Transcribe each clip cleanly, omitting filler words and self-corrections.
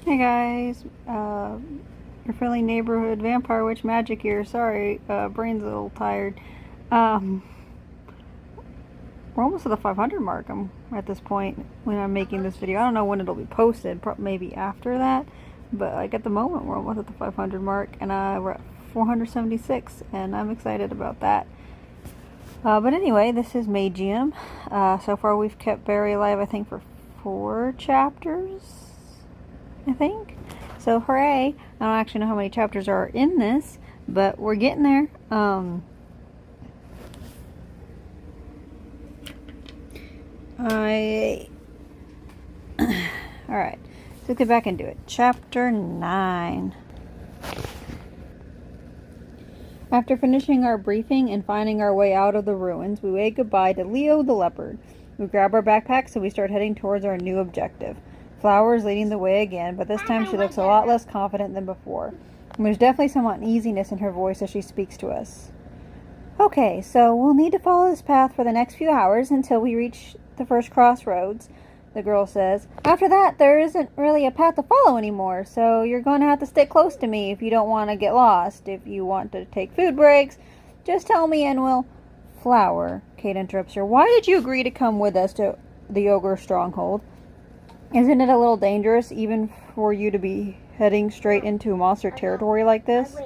Hey guys, your friendly neighborhood vampire witch magic here. Sorry, brain's a little tired. Um, we're almost at the 500 mark. I'm at this point when I'm making this video. I don't know when it'll be posted. Maybe after that, but like at the moment we're almost at the 500 mark, and we're at 476, and I'm excited about that. But anyway, this is Magium. So far we've kept Barry alive, I think, for 4 chapters. I think. So hooray! I don't actually know how many chapters are in this, but we're getting there. Alright, so let's get back into it. Chapter 9. After finishing our briefing and finding our way out of the ruins, we wave goodbye to Leo the leopard. We grab our backpacks and we start heading towards our new objective. Flower is leading the way again, but this time she looks a lot less confident than before. And there's definitely some uneasiness in her voice as she speaks to us. Okay, so we'll need to follow this path for the next few hours until we reach the first crossroads, the girl says. After that, there isn't really a path to follow anymore, so you're going to have to stick close to me if you don't want to get lost. If you want to take food breaks, just tell me and we'll... Flower, Kate interrupts her. Why did you agree to come with us to the ogre stronghold? Isn't it a little dangerous even for you to be heading straight into monster territory like this?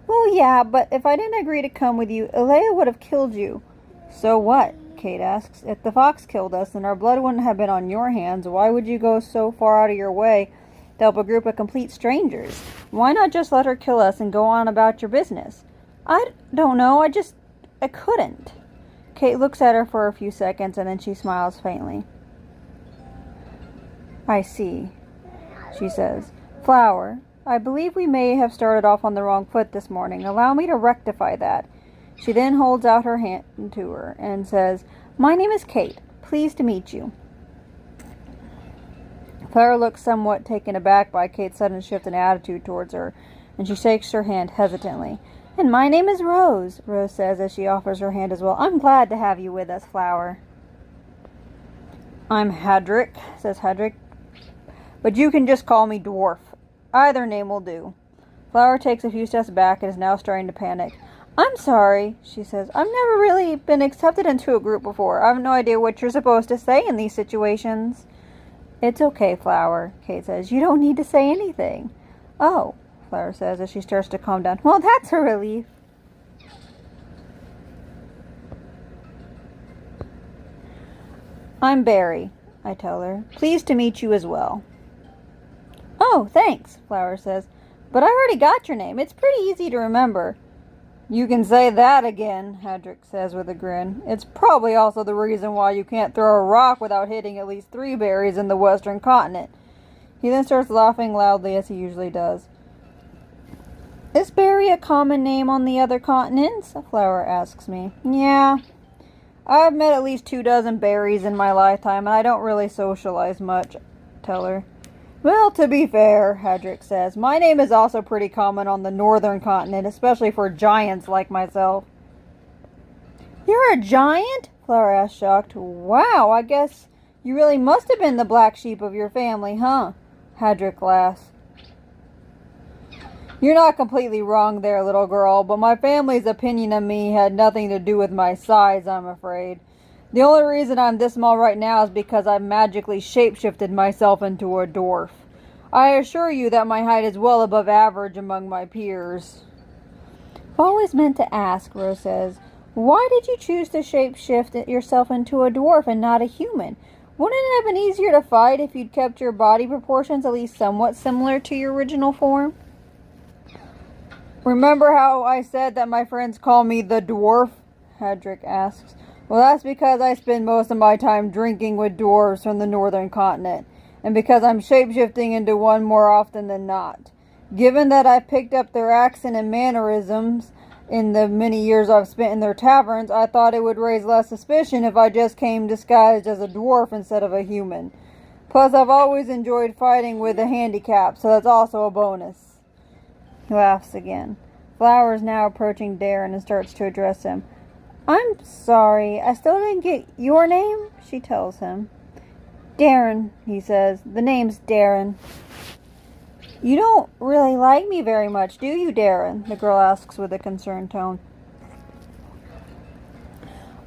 Well, yeah, but if I didn't agree to come with you, Elea would have killed you. So what? Kate asks. If the fox killed us, then our blood wouldn't have been on your hands. Why would you go so far out of your way to help a group of complete strangers? Why not just let her kill us and go on about your business? I don't know. I couldn't. Kate looks at her for a few seconds and then she smiles faintly. I see, she says. Flower, I believe we may have started off on the wrong foot this morning. Allow me to rectify that. She then holds out her hand to her and says, My name is Kate. Pleased to meet you. Flower looks somewhat taken aback by Kate's sudden shift in attitude towards her, and she shakes her hand hesitantly. And my name is Rose, Rose says as she offers her hand as well. I'm glad to have you with us, Flower. I'm Hadrick, says Hadrick. But you can just call me Dwarf. Either name will do. Flower takes a few steps back and is now starting to panic. I'm sorry, she says. I've never really been accepted into a group before. I have no idea what you're supposed to say in these situations. It's okay, Flower, Kate says. You don't need to say anything. Oh, Flower says as she starts to calm down. Well, that's a relief. I'm Barry, I tell her. Pleased to meet you as well. Oh, thanks, Flower says. But I already got your name. It's pretty easy to remember. You can say that again, Hadrick says with a grin. It's probably also the reason why you can't throw a rock without hitting at least 3 berries in the western continent. He then starts laughing loudly as he usually does. Is Barry a common name on the other continents? Flower asks me. Yeah. I've met at least 24 berries in my lifetime, and I don't really socialize much, tell her. Well, to be fair, Hadrick says, my name is also pretty common on the northern continent, especially for giants like myself. You're a giant? Flower asks, shocked. Wow, I guess you really must have been the black sheep of your family, huh? Hadrick laughs. You're not completely wrong there, little girl, but my family's opinion of me had nothing to do with my size, I'm afraid. The only reason I'm this small right now is because I've magically shapeshifted myself into a dwarf. I assure you that my height is well above average among my peers. I've always meant to ask, Rose says, why did you choose to shapeshift yourself into a dwarf and not a human? Wouldn't it have been easier to fight if you'd kept your body proportions at least somewhat similar to your original form? Remember how I said that my friends call me the dwarf? Hadrick asks. Well, that's because I spend most of my time drinking with dwarves from the northern continent, and because I'm shapeshifting into one more often than not. Given that I've picked up their accent and mannerisms in the many years I've spent in their taverns, I thought it would raise less suspicion if I just came disguised as a dwarf instead of a human. Plus, I've always enjoyed fighting with a handicap, so that's also a bonus. He laughs again. Flower is now approaching Darren and starts to address him. I'm sorry, I still didn't get your name, she tells him. Darren, he says. The name's Darren. You don't really like me very much, do you, Darren? The girl asks with a concerned tone.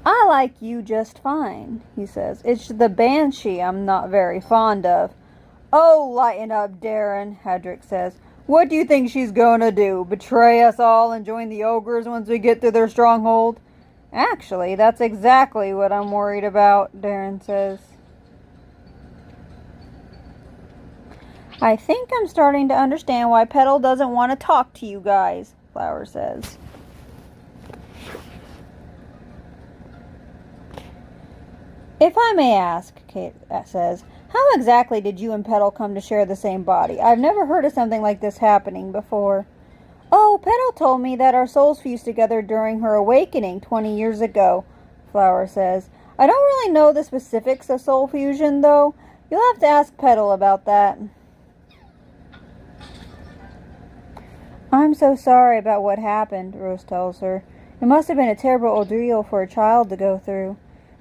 I like you just fine, he says. It's the banshee I'm not very fond of. Oh, lighten up, Darren, Hadrick says. What do you think she's gonna do? Betray us all and join the ogres once we get to their stronghold? Actually, that's exactly what I'm worried about, Darren says. I think I'm starting to understand why Petal doesn't want to talk to you guys, Flower says. If I may ask, Kate says, how exactly did you and Petal come to share the same body? I've never heard of something like this happening before. Oh, Petal told me that our souls fused together during her awakening 20 years ago, Flower says. I don't really know the specifics of soul fusion, though. You'll have to ask Petal about that. I'm so sorry about what happened, Rose tells her. It must have been a terrible ordeal for a child to go through.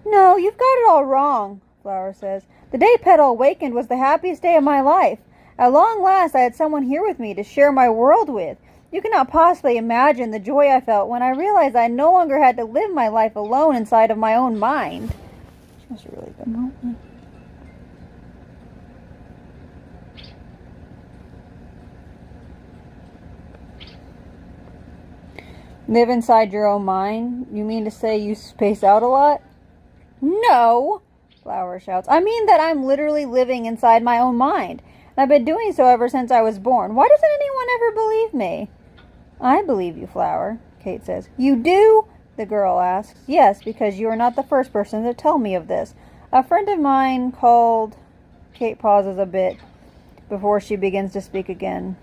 No, you've got it all wrong, Flower says. The day Petal awakened was the happiest day of my life. At long last I had someone here with me to share my world with. You cannot possibly imagine the joy I felt when I realized I no longer had to live my life alone inside of my own mind. She must have really been lonely. Live inside your own mind? You mean to say you space out a lot? No, Flower shouts. I mean that I'm literally living inside my own mind. And I've been doing so ever since I was born. Why doesn't anyone ever believe me? I believe you, Flower, Kate says. You do? The girl asks. Yes, because you are not the first person to tell me of this. A friend of mine called... Kate pauses a bit before she begins to speak again.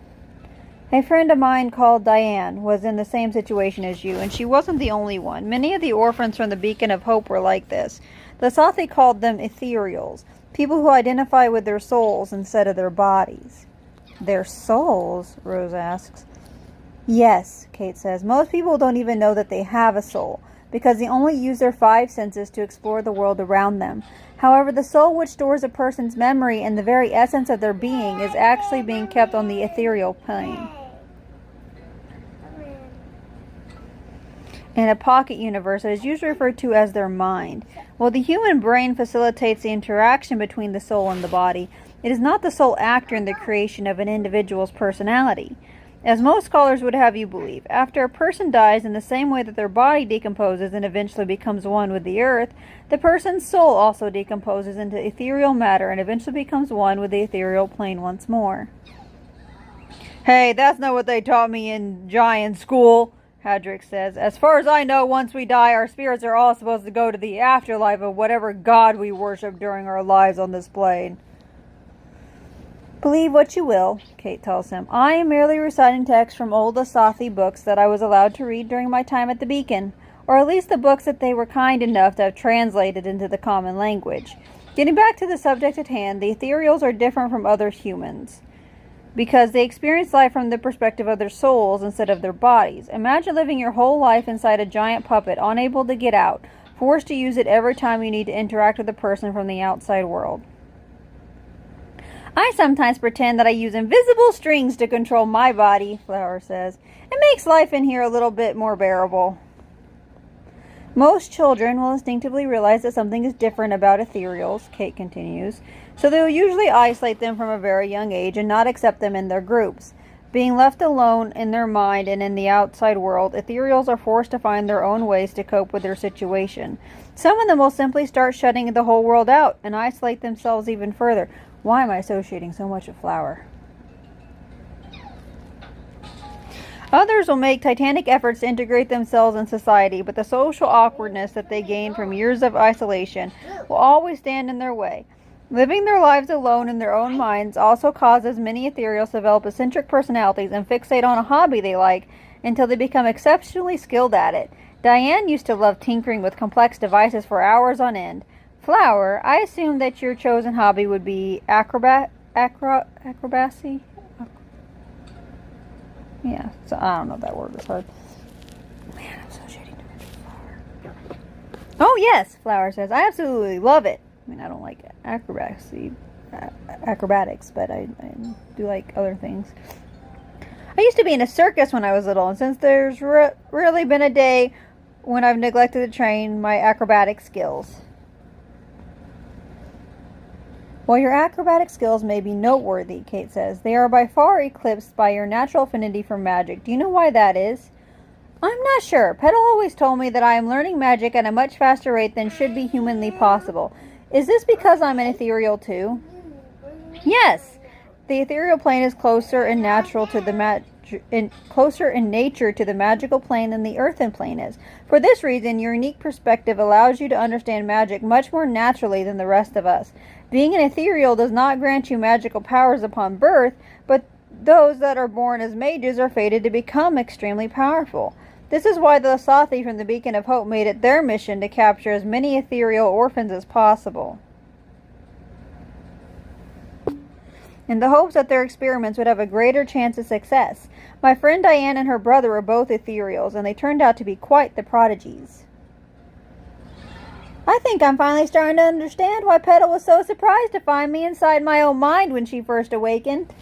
A friend of mine called Diane was in the same situation as you, and she wasn't the only one. Many of the orphans from the Beacon of Hope were like this. The Sathi called them ethereals, people who identify with their souls instead of their bodies. Their souls? Rose asks. Yes, Kate says. Most people don't even know that they have a soul, because they only use their 5 senses to explore the world around them. However, the soul which stores a person's memory and the very essence of their being is actually being kept on the ethereal plane. In a pocket universe, it is usually referred to as their mind. While the human brain facilitates the interaction between the soul and the body, it is not the sole actor in the creation of an individual's personality. As most scholars would have you believe, after a person dies in the same way that their body decomposes and eventually becomes one with the earth, the person's soul also decomposes into ethereal matter and eventually becomes one with the ethereal plane once more. Hey, that's not what they taught me in giant school, Hadrick says. As far as I know, once we die, our spirits are all supposed to go to the afterlife of whatever god we worship during our lives on this plane. Believe what you will, Kate tells him. I am merely reciting texts from old Asathi books that I was allowed to read during my time at the Beacon, or at least the books that they were kind enough to have translated into the common language. Getting back to the subject at hand, the ethereals are different from other humans because they experience life from the perspective of their souls instead of their bodies. Imagine living your whole life inside a giant puppet, unable to get out, forced to use it every time you need to interact with a person from the outside world. I sometimes pretend that I use invisible strings to control my body, Flower says. It makes life in here a little bit more bearable. Most children will instinctively realize that something is different about ethereals, Kate continues, so they will usually isolate them from a very young age and not accept them in their groups. Being left alone in their mind and in the outside world, ethereals are forced to find their own ways to cope with their situation. Some of them will simply start shutting the whole world out and isolate themselves even further. Why am I associating so much with Flower? Others will make titanic efforts to integrate themselves in society, but the social awkwardness that they gain from years of isolation will always stand in their way. Living their lives alone in their own minds also causes many ethereals to develop eccentric personalities and fixate on a hobby they like until they become exceptionally skilled at it. Diane used to love tinkering with complex devices for hours on end. Flower, I assume that your chosen hobby would be acrobacy? Yeah, so I don't know if that word is hard. Man, I'm so shitty to Flower. Oh yes, Flower says, I absolutely love it. I mean, I don't like acrobacy acrobatics, but I do like other things. I used to be in a circus when I was little, and since there's really been a day when I've neglected to train my acrobatic skills. While your acrobatic skills may be noteworthy, Kate says, they are by far eclipsed by your natural affinity for magic. Do you know why that is? I'm not sure. Petal always told me that I am learning magic at a much faster rate than should be humanly possible. Is this because I'm an ethereal too? Yes. The ethereal plane is closer in nature to the magical plane than the earthen plane is. For this reason, your unique perspective allows you to understand magic much more naturally than the rest of us. Being an ethereal does not grant you magical powers upon birth, but those that are born as mages are fated to become extremely powerful. This is why the Lasathi from the Beacon of Hope made it their mission to capture as many ethereal orphans as possible, in the hopes that their experiments would have a greater chance of success. My friend Diane and her brother were both ethereals, and they turned out to be quite the prodigies. I think I'm finally starting to understand why Petal was so surprised to find me inside my own mind when she first awakened.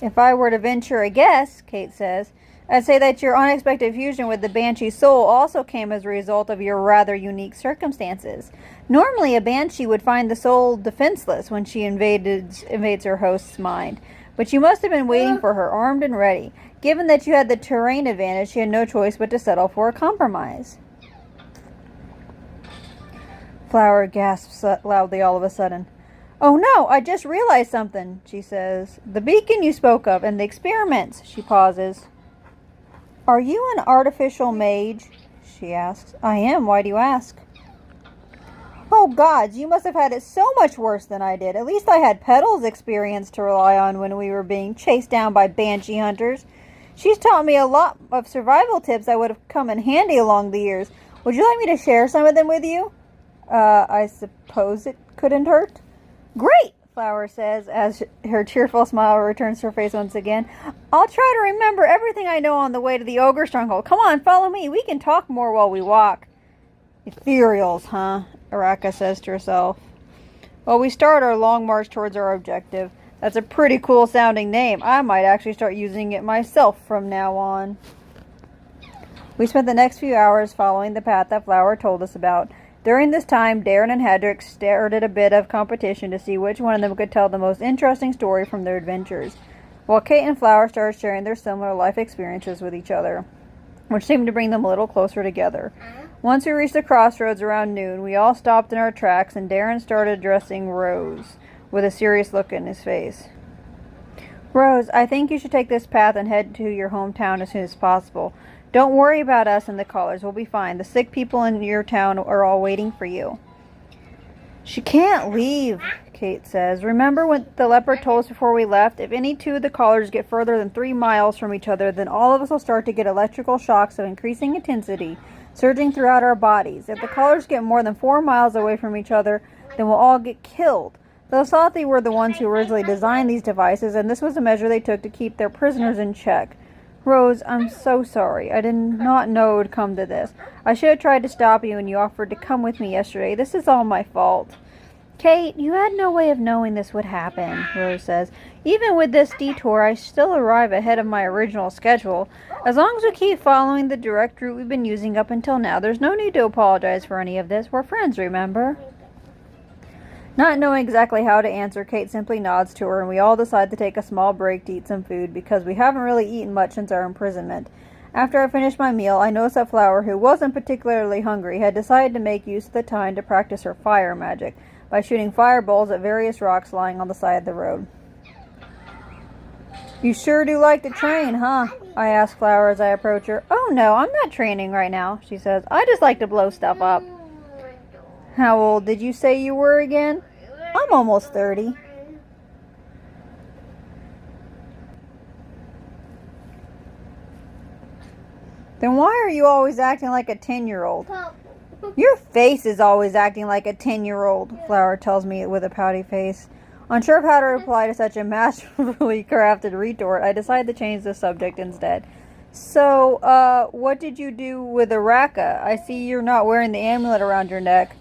If I were to venture a guess, Kate says, I'd say that your unexpected fusion with the Banshee soul also came as a result of your rather unique circumstances. Normally, a Banshee would find the soul defenseless when she invades her host's mind, but you must have been waiting for her, armed and ready. Given that you had the terrain advantage, she had no choice but to settle for a compromise. Flower gasps loudly all of a sudden. Oh no, I just realized something, she says. The beacon you spoke of and the experiments, she pauses. Are you an artificial mage? She asks. I am. Why do you ask? Oh gods, you must have had it so much worse than I did. At least I had Petal's experience to rely on when we were being chased down by banshee hunters. She's taught me a lot of survival tips that would have come in handy along the years. Would you like me to share some of them with you? I suppose it couldn't hurt. Great, Flower says as her cheerful smile returns to her face once again. I'll try to remember everything I know on the way to the ogre stronghold. Come on, follow me. We can talk more while we walk. Ethereals, huh? Araka says to herself. Well, we start our long march towards our objective. That's a pretty cool sounding name. I might actually start using it myself from now on. We spent the next few hours following the path that Flower told us about. During this time, Darren and Hedrick started a bit of competition to see which one of them could tell the most interesting story from their adventures, while Kate and Flower started sharing their similar life experiences with each other, which seemed to bring them a little closer together. Once we reached the crossroads around noon, we all stopped in our tracks, and Darren started addressing Rose, with a serious look in his face. Rose, I think you should take this path and head to your hometown as soon as possible. Don't worry about us and the callers. We'll be fine. The sick people in your town are all waiting for you. She can't leave, Kate says. Remember what the leopard told us before we left? If any two of the callers get further than 3 miles from each other, then all of us will start to get electrical shocks of increasing intensity, surging throughout our bodies. If the callers get more than 4 miles away from each other, then we'll all get killed. The Lasathi were the ones who originally designed these devices, and this was a measure they took to keep their prisoners in check. Rose, I'm so sorry. I did not know it would come to this. I should have tried to stop you when you offered to come with me yesterday. This is all my fault. Kate, you had no way of knowing this would happen, Rose says. Even with this detour, I still arrive ahead of my original schedule. As long as we keep following the direct route we've been using up until now, there's no need to apologize for any of this. We're friends, remember? Not knowing exactly how to answer, Kate simply nods to her, and we all decide to take a small break to eat some food, because we haven't really eaten much since our imprisonment. After I finished my meal, I noticed that Flower, who wasn't particularly hungry, had decided to make use of the time to practice her fire magic by shooting fireballs at various rocks lying on the side of the road. You sure do like to train, huh? I ask Flower as I approach her. Oh no, I'm not training right now, she says. I just like to blow stuff up. How old did you say you were again? I'm almost 30. Then why are you always acting like a 10-year-old? Your face is always acting like a 10-year-old, Flower tells me with a pouty face. Unsure of how to reply to such a masterfully crafted retort, I decide to change the subject instead. So, what did you do with Araka? I see you're not wearing the amulet around your neck.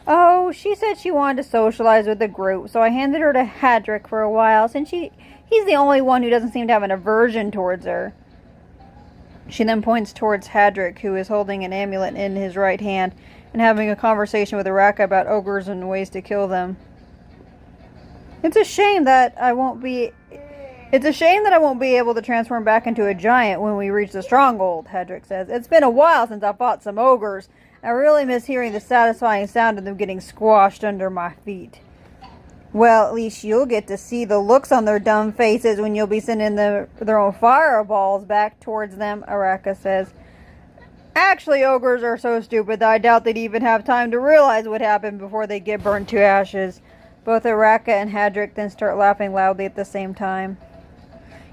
Oh, she said she wanted to socialize with the group, so I handed her to Hadrick for a while, since he's the only one who doesn't seem to have an aversion towards her. She then points towards Hadrick, who is holding an amulet in his right hand and having a conversation with Araka about ogres and ways to kill them. It's a shame that I won't be able to transform back into a giant when we reach the stronghold, Hadrick says. It's been a while since I fought some ogres. I really miss hearing the satisfying sound of them getting squashed under my feet. Well, at least you'll get to see the looks on their dumb faces when you'll be sending their own fireballs back towards them, Araka says. Actually, ogres are so stupid that I doubt they'd even have time to realize what happened before they get burned to ashes. Both Araka and Hadrick then start laughing loudly at the same time.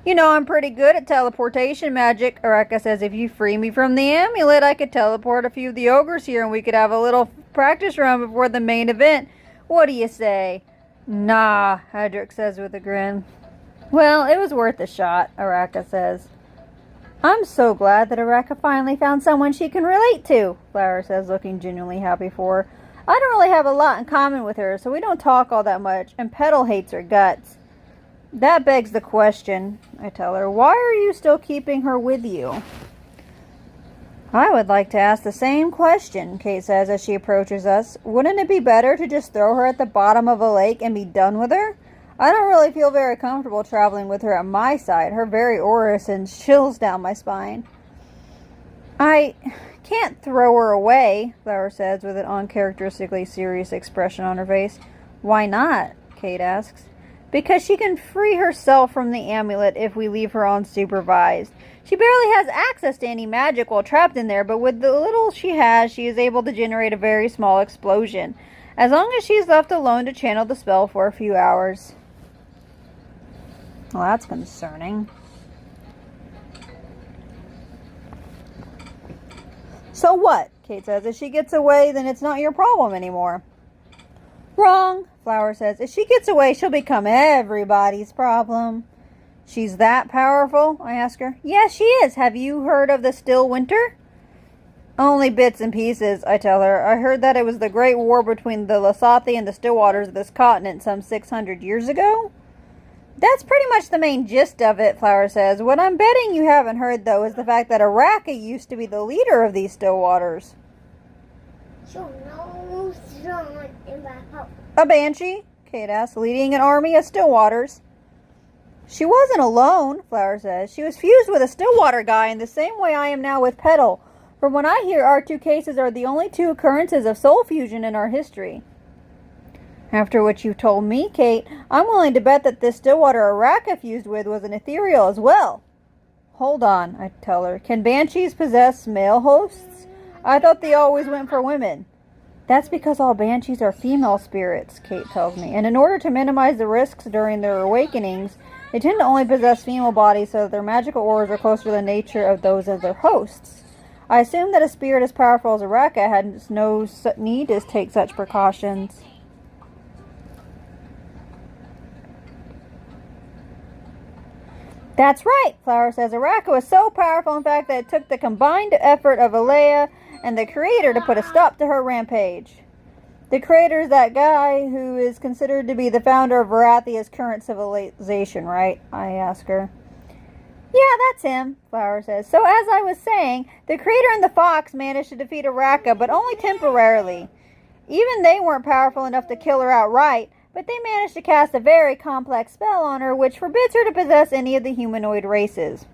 You know, I'm pretty good at teleportation magic, Araka says. If you free me from the amulet, I could teleport a few of the ogres here and we could have a little practice run before the main event. What do you say? Nah, Hadrick says with a grin. Well, it was worth a shot, Araka says. I'm so glad that Araka finally found someone she can relate to, Flower says, looking genuinely happy for her. I don't really have a lot in common with her, so we don't talk all that much, and Petal hates her guts. That begs the question, I tell her. Why are you still keeping her with you? I would like to ask the same question, Kate says as she approaches us. Wouldn't it be better to just throw her at the bottom of a lake and be done with her? I don't really feel very comfortable traveling with her at my side. Her very aura sends chills down my spine. I can't throw her away, Flower says with an uncharacteristically serious expression on her face. Why not? Kate asks. Because she can free herself from the amulet if we leave her unsupervised. She barely has access to any magic while trapped in there, but with the little she has, she is able to generate a very small explosion, as long as she is left alone to channel the spell for a few hours. Well, that's concerning. So what? Kate says. If she gets away, then it's not your problem anymore. Wrong, Flower says. If she gets away, she'll become everybody's problem. She's that powerful? I ask her. Yes, she is. Have you heard of the Still Winter? Only bits and pieces, I tell her. I heard that it was the great war between the Lasathi and the Stillwaters of this continent some 600 years ago. That's pretty much the main gist of it, Flower says. What I'm betting you haven't heard, though, is the fact that Araka used to be the leader of these Stillwaters. A banshee? Kate asks, leading an army of Stillwaters. She wasn't alone, Flower says. She was fused with a Stillwater guy in the same way I am now with Petal. From what I hear, our two cases are the only two occurrences of soul fusion in our history. After what you told me, Kate, I'm willing to bet that this Stillwater Araka fused with was an ethereal as well. Hold on, I tell her. Can banshees possess male hosts? I thought they always went for women. That's because all banshees are female spirits, Kate tells me, and in order to minimize the risks during their awakenings, they tend to only possess female bodies so that their magical auras are closer to the nature of those of their hosts. I assume that a spirit as powerful as Araka had no need to take such precautions. That's right, Flower says. Araka was so powerful, in fact, that it took the combined effort of Alea and the Creator to put a stop to her rampage. The Creator is that guy who is considered to be the founder of Varathia's current civilization, right? I ask her. Yeah, that's him, Flower says. So as I was saying, the Creator and the Fox managed to defeat Araka, but only temporarily. Even they weren't powerful enough to kill her outright, but they managed to cast a very complex spell on her which forbids her to possess any of the humanoid races.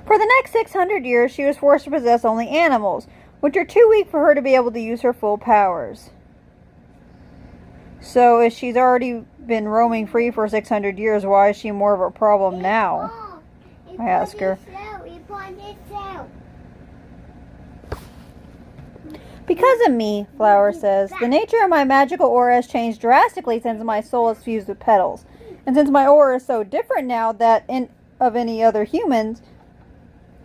For the next 600 years, she was forced to possess only animals, which are too weak for her to be able to use her full powers. So, if she's already been roaming free for 600 years, why is she more of a problem now? I ask her. Because of me, Flower says. The nature of my magical aura has changed drastically since my soul is fused with Petals. And since my aura is so different now that of any other humans,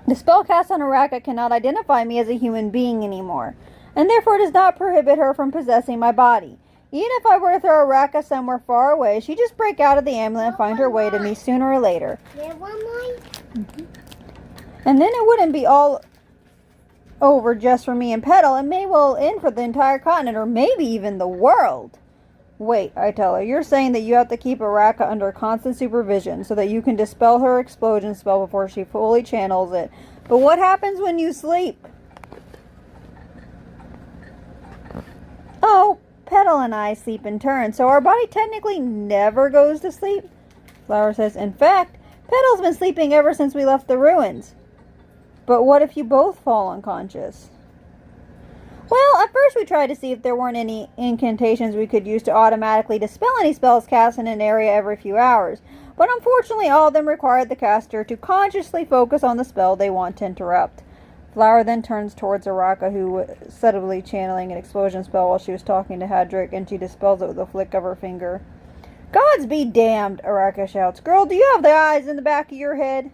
the spell cast on Araka cannot identify me as a human being anymore, and therefore does not prohibit her from possessing my body. Even if I were to throw Araka somewhere far away, she'd just break out of the amulet and find her way to me sooner or later. And then it wouldn't be all over just for me and Petal, it may well end for the entire continent, or maybe even the world. Wait, I tell her, you're saying that you have to keep Araka under constant supervision so that you can dispel her explosion spell before she fully channels it. But what happens when you sleep? Oh, Petal and I sleep in turn, so our body technically never goes to sleep. Flower says, in fact, Petal's been sleeping ever since we left the ruins. But what if you both fall unconscious? Well, at first we tried to see if there weren't any incantations we could use to automatically dispel any spells cast in an area every few hours. But unfortunately, all of them required the caster to consciously focus on the spell they want to interrupt. Flower then turns towards Araka, who was subtly channeling an explosion spell while she was talking to Hadrick, and she dispels it with a flick of her finger. Gods be damned, Araka shouts. Girl, do you have the eyes in the back of your head?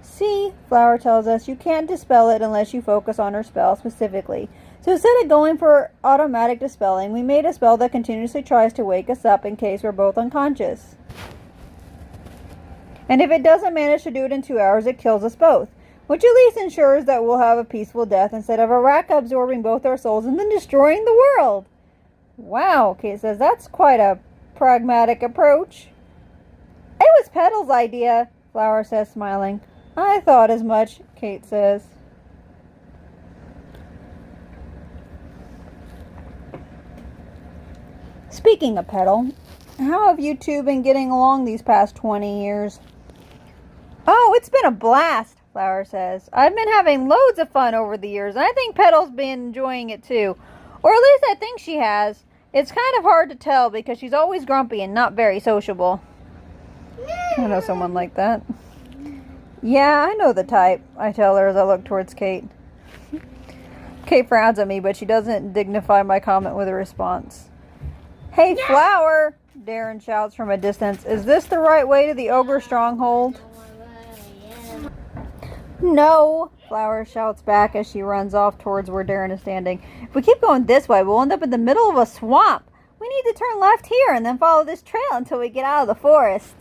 See, Flower tells us, you can't dispel it unless you focus on her spell specifically. So instead of going for automatic dispelling, we made a spell that continuously tries to wake us up in case we're both unconscious. And if it doesn't manage to do it in 2 hours, it kills us both, which at least ensures that we'll have a peaceful death instead of Araka absorbing both our souls and then destroying the world. Wow, Kate says, that's quite a pragmatic approach. It was Petal's idea, Flower says, smiling. I thought as much, Kate says. Speaking of Petal, how have you two been getting along these past 20 years? Oh, it's been a blast, Flower says. I've been having loads of fun over the years, and I think Petal's been enjoying it too. Or at least I think she has. It's kind of hard to tell because she's always grumpy and not very sociable. I know someone like that. Yeah, I know the type, I tell her as I look towards Kate. Kate frowns at me, but she doesn't dignify my comment with a response. Hey, Flower, Darren shouts from a distance. Is this the right way to the ogre stronghold? No, Flower shouts back as she runs off towards where Darren is standing. If we keep going this way, we'll end up in the middle of a swamp. We need to turn left here and then follow this trail until we get out of the forest.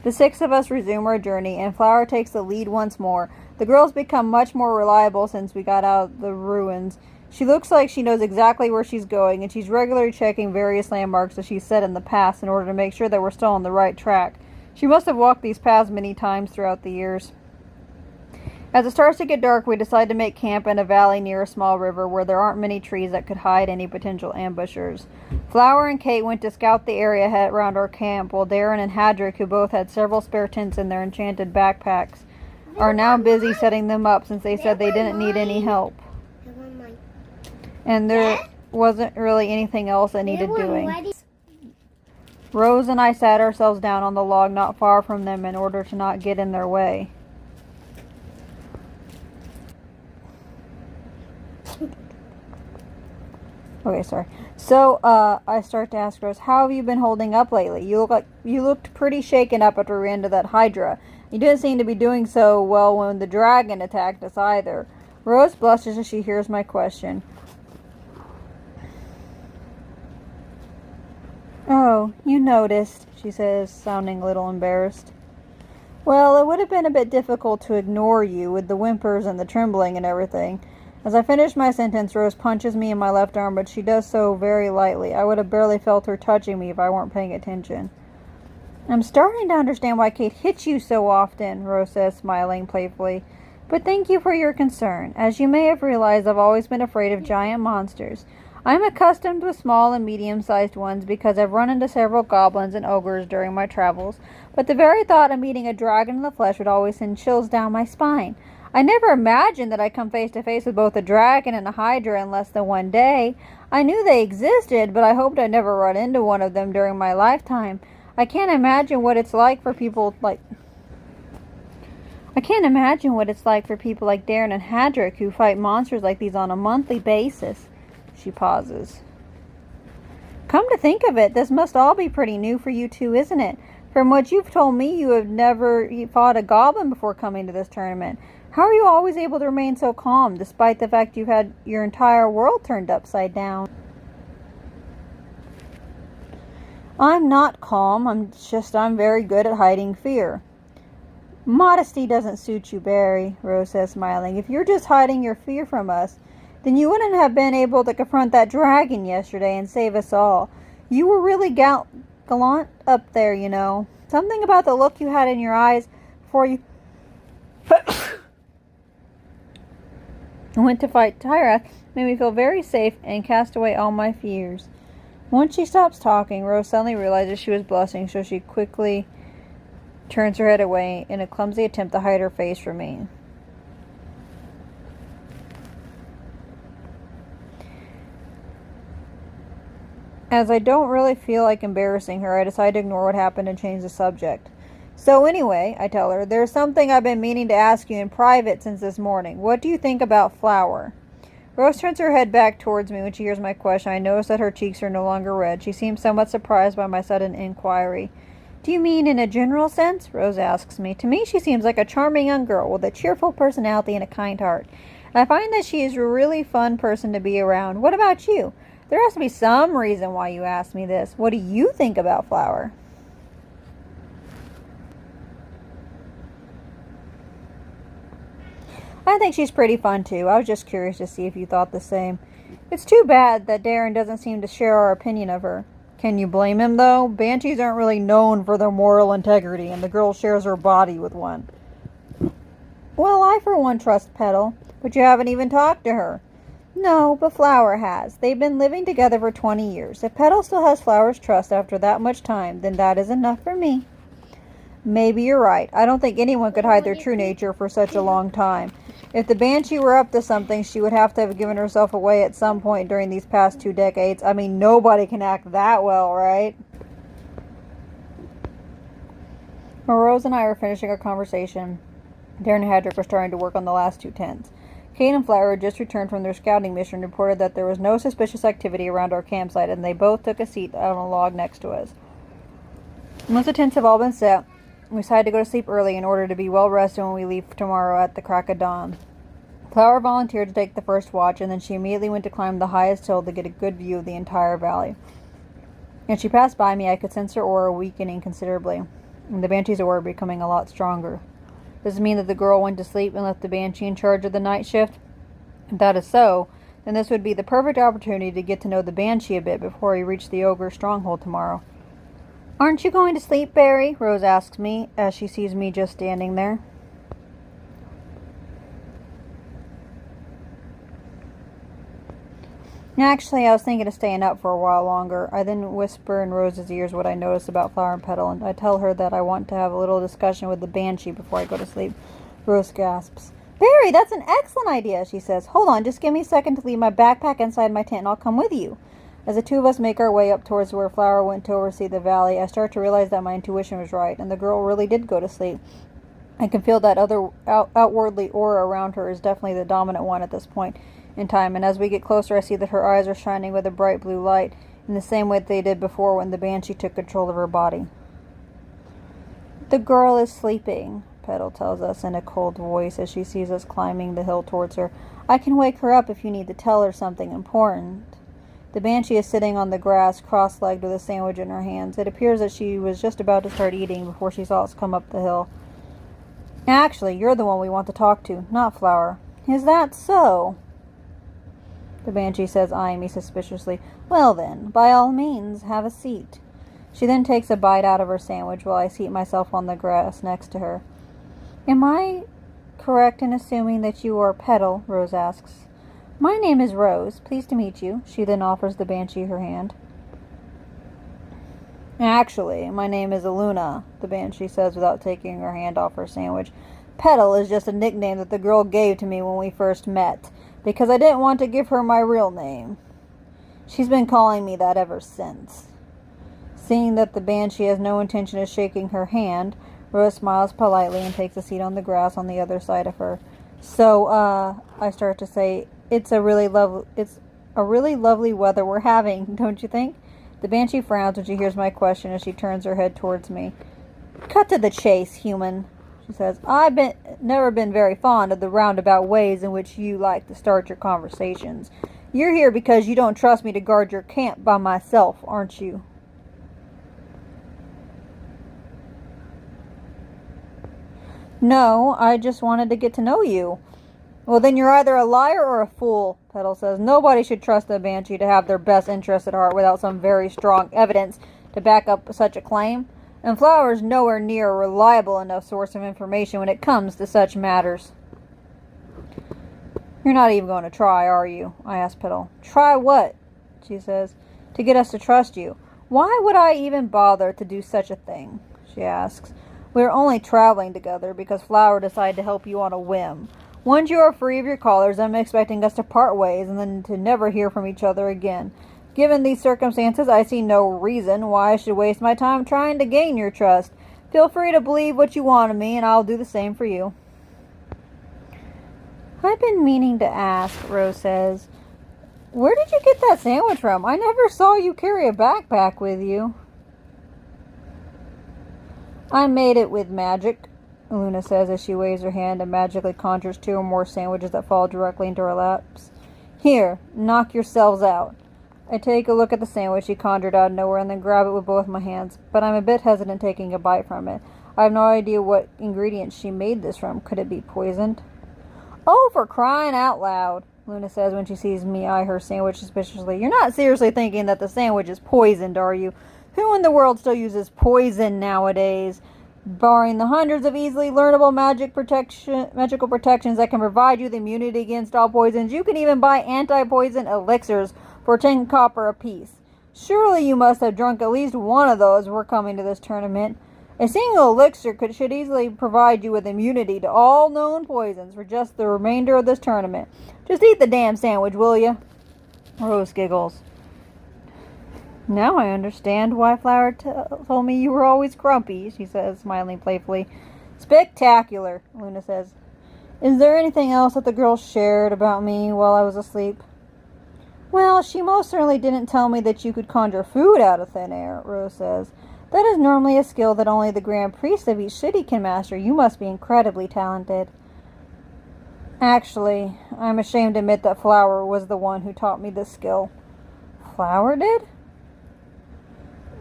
The 6 of us resume our journey, and Flower takes the lead once more. The girls become much more reliable since we got out of the ruins. She looks like she knows exactly where she's going, and she's regularly checking various landmarks that she's set in the past in order to make sure that we're still on the right track. She must have walked these paths many times throughout the years. As it starts to get dark, we decide to make camp in a valley near a small river where there aren't many trees that could hide any potential ambushers. Flower and Kate went to scout the area around our camp, while Darren and Hadrick, who both had several spare tents in their enchanted backpacks, are now busy setting them up since they said they didn't need any help. And there wasn't really anything else that needed doing. Rose and I sat ourselves down on the log not far from them in order to not get in their way. Okay, sorry. So, I start to ask Rose, how have you been holding up lately? You looked pretty shaken up after we ended that Hydra. You didn't seem to be doing so well when the dragon attacked us either. Rose blushes as she hears my question. Oh, you noticed, she says, sounding a little embarrassed. Well, it would have been a bit difficult to ignore you with the whimpers and the trembling and everything. As I finish my sentence, Rose punches me in my left arm, but she does so very lightly. I would have barely felt her touching me if I weren't paying attention. I'm starting to understand why Kate hits you so often, Rose says, smiling playfully. But thank you for your concern. As you may have realized, I've always been afraid of giant monsters. I'm accustomed with small and medium-sized ones because I've run into several goblins and ogres during my travels, but the very thought of meeting a dragon in the flesh would always send chills down my spine. I never imagined that I'd come face to face with both a dragon and a hydra in less than one day. I knew they existed, but I hoped I'd never run into one of them during my lifetime. I can't imagine what it's like for people like Darren and Hadrick who fight monsters like these on a monthly basis. She pauses. Come to think of it, this must all be pretty new for you two, isn't it? From what you've told me, you have never fought a goblin before coming to this tournament. How are you always able to remain so calm, despite the fact you've had your entire world turned upside down? I'm not calm. I'm very good at hiding fear. Modesty doesn't suit you, Barry, Rose says, smiling. If you're just hiding your fear from us, then you wouldn't have been able to confront that dragon yesterday and save us all. You were really gallant up there, you know. Something about the look you had in your eyes before you went to fight Tyra made me feel very safe and cast away all my fears. Once she stops talking, Rose suddenly realizes she was blushing, so she quickly turns her head away in a clumsy attempt to hide her face from me. As I don't really feel like embarrassing her, I decide to ignore what happened and change the subject. So anyway, I tell her, there's something I've been meaning to ask you in private since this morning. What do you think about Flower? Rose turns her head back towards me when she hears my question. I notice that her cheeks are no longer red. She seems somewhat surprised by my sudden inquiry. Do you mean in a general sense? Rose asks me. To me, she seems like a charming young girl with a cheerful personality and a kind heart. I find that she is a really fun person to be around. What about you? There has to be some reason why you asked me this. What do you think about Flower? I think she's pretty fun too. I was just curious to see if you thought the same. It's too bad that Darren doesn't seem to share our opinion of her. Can you blame him, though? Banshees aren't really known for their moral integrity, and the girl shares her body with one. Well, I for one trust Petal, but you haven't even talked to her. No, but Flower has. They've been living together for 20 years. If Petal still has Flower's trust after that much time, then that is enough for me. Maybe you're right. I don't think anyone could hide their true nature for such a long time. If the Banshee were up to something, she would have to have given herself away at some point during these past 2 decades. I mean, nobody can act that well, right? When Rose and I were finishing our conversation, Darren and Hedrick were starting to work on the last 2 tents. Kate and Flower had just returned from their scouting mission and reported that there was no suspicious activity around our campsite, and they both took a seat on a log next to us. Once the tents have all been set, we decided to go to sleep early in order to be well rested when we leave tomorrow at the crack of dawn. Flower volunteered to take the first watch, and then she immediately went to climb the highest hill to get a good view of the entire valley. As she passed by me, I could sense her aura weakening considerably, and the Banshee's aura becoming a lot stronger. Does it mean that the girl went to sleep and left the Banshee in charge of the night shift? If that is so, then this would be the perfect opportunity to get to know the Banshee a bit before we reach the ogre's stronghold tomorrow. Aren't you going to sleep, Barry? Rose asks me as she sees me just standing there. Actually, I was thinking of staying up for a while longer. I then whisper in Rose's ears what I noticed about Flower and Petal, and I tell her that I want to have a little discussion with the Banshee before I go to sleep. Rose gasps. Barry, that's an excellent idea, she says. Hold on, just give me a second to leave my backpack inside my tent and I'll come with you. As the two of us make our way up towards where Flower went to oversee the valley, I start to realize that my intuition was right, and the girl really did go to sleep. I can feel that outwardly aura around her is definitely the dominant one at this point in time, and as we get closer I see that her eyes are shining with a bright blue light, in the same way that they did before when the Banshee took control of her body. The girl is sleeping, Petal tells us in a cold voice as she sees us climbing the hill towards her. I can wake her up if you need to tell her something important. The Banshee is sitting on the grass, cross-legged with a sandwich in her hands. It appears that she was just about to start eating before she saw us come up the hill. Actually, you're the one we want to talk to, not Flower. Is that so? The Banshee says, eyeing me suspiciously. Well then, by all means, have a seat. She then takes a bite out of her sandwich while I seat myself on the grass next to her. Am I correct in assuming that you are Petal? Rose asks. My name is Rose. Pleased to meet you. She then offers the Banshee her hand. Actually, my name is Aluna, the Banshee says without taking her hand off her sandwich. Petal is just a nickname that the girl gave to me when we first met, because I didn't want to give her my real name. She's been calling me that ever since. Seeing that the Banshee has no intention of shaking her hand, Rose smiles politely and takes a seat on the grass on the other side of her. So, I start to say, it's a really lovely weather we're having, don't you think? The Banshee frowns when she hears my question as she turns her head towards me. Cut to the chase, human, she says. I've never been very fond of the roundabout ways in which you like to start your conversations. You're here because you don't trust me to guard your camp by myself, aren't you? No, I just wanted to get to know you. Well, then you're either a liar or a fool, Petal says. Nobody should trust a banshee to have their best interest at heart without some very strong evidence to back up such a claim. And Flower's nowhere near a reliable enough source of information when it comes to such matters. You're not even going to try, are you? I ask Petal. Try what? She says. To get us to trust you. Why would I even bother to do such a thing? She asks. We're only traveling together because Flower decided to help you on a whim. Once you are free of your collars, I'm expecting us to part ways and then to never hear from each other again. Given these circumstances, I see no reason why I should waste my time trying to gain your trust. Feel free to believe what you want of me, and I'll do the same for you. I've been meaning to ask, Rose says. Where did you get that sandwich from? I never saw you carry a backpack with you. I made it with magic, Luna says as she waves her hand and magically conjures 2 or more sandwiches that fall directly into her laps. Here, knock yourselves out. I take a look at the sandwich she conjured out of nowhere and then grab it with both my hands, but I'm a bit hesitant taking a bite from it. I have no idea what ingredients she made this from. Could it be poisoned? Oh, for crying out loud, Luna says when she sees me eye her sandwich suspiciously. You're not seriously thinking that the sandwich is poisoned, are you? Who in the world still uses poison nowadays? Barring the hundreds of easily learnable magical protections that can provide you the immunity against all poisons, you can even buy anti-poison elixirs for 10 copper apiece. Surely you must have drunk at least one of those before coming to this tournament. A single elixir should easily provide you with immunity to all known poisons for just the remainder of this tournament. Just eat the damn sandwich, will you? Rose giggles. Now I understand why Flower told me you were always grumpy, she says, smiling playfully. Spectacular, Luna says. Is there anything else that the girl shared about me while I was asleep? Well, she most certainly didn't tell me that you could conjure food out of thin air, Rose says. That is normally a skill that only the Grand Priest of each city can master. You must be incredibly talented. Actually, I'm ashamed to admit that Flower was the one who taught me this skill. Flower did?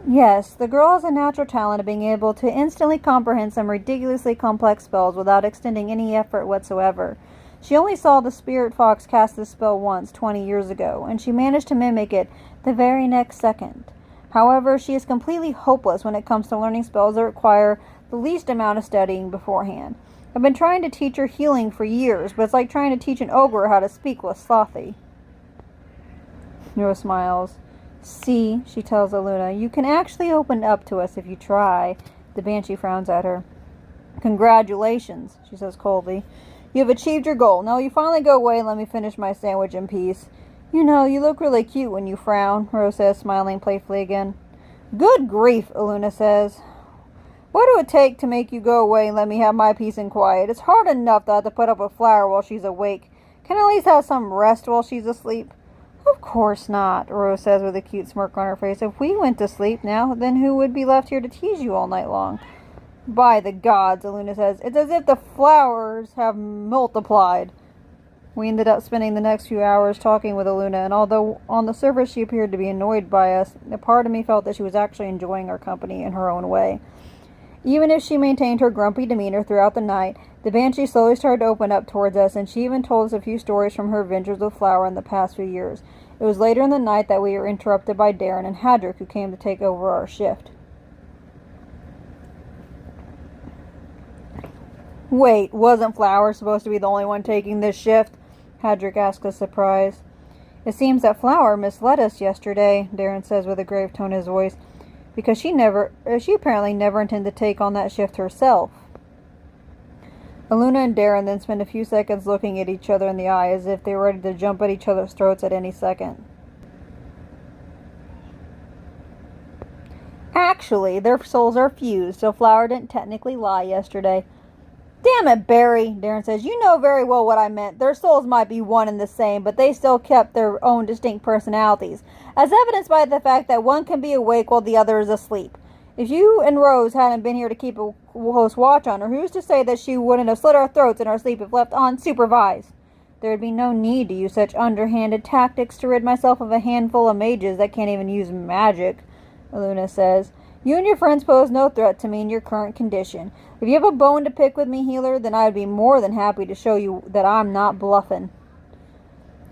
Yes, the girl has a natural talent of being able to instantly comprehend some ridiculously complex spells without extending any effort whatsoever. She only saw the spirit fox cast this spell once, 20 years ago, and she managed to mimic it the very next second. However, she is completely hopeless when it comes to learning spells that require the least amount of studying beforehand. I've been trying to teach her healing for years, but it's like trying to teach an ogre how to speak with Slothy. Rose smiles. See, she tells Aluna, you can actually open up to us if you try. The banshee frowns at her. Congratulations, she says coldly. You have achieved your goal. Now you finally go away and let me finish my sandwich in peace. You know, you look really cute when you frown, Rose says, smiling playfully again. Good grief, Aluna says. What would it take to make you go away and let me have my peace and quiet? It's hard enough that I have to put up with Flower while she's awake. Can I at least have some rest while she's asleep? Of course not, Rose says with a cute smirk on her face. If we went to sleep now, then who would be left here to tease you all night long? By the gods, Aluna says, it's as if the flowers have multiplied. We ended up spending the next few hours talking with Aluna, and although on the surface she appeared to be annoyed by us, a part of me felt that she was actually enjoying our company in her own way. Even if she maintained her grumpy demeanor throughout the night, the banshee slowly started to open up towards us, and she even told us a few stories from her adventures with Flower in the past few years. It was later in the night that we were interrupted by Darren and Hadrick, who came to take over our shift. Wait, wasn't Flower supposed to be the only one taking this shift? Hadrick asked with surprise. It seems that Flower misled us yesterday, Darren says with a grave tone in his voice, because she apparently never intended to take on that shift herself. Aluna and Darren then spent a few seconds looking at each other in the eye as if they were ready to jump at each other's throats at any second. Actually, their souls are fused, so Flower didn't technically lie yesterday. Damn it, Barry, Darren says. You know very well what I meant. Their souls might be one and the same, but they still kept their own distinct personalities, as evidenced by the fact that one can be awake while the other is asleep. If you and Rose hadn't been here to keep a close watch on her, who's to say that she wouldn't have slit our throats in our sleep if left unsupervised? There would be no need to use such underhanded tactics to rid myself of a handful of mages that can't even use magic, Aluna says. You and your friends pose no threat to me in your current condition. If you have a bone to pick with me, healer, then I'd be more than happy to show you that I'm not bluffing.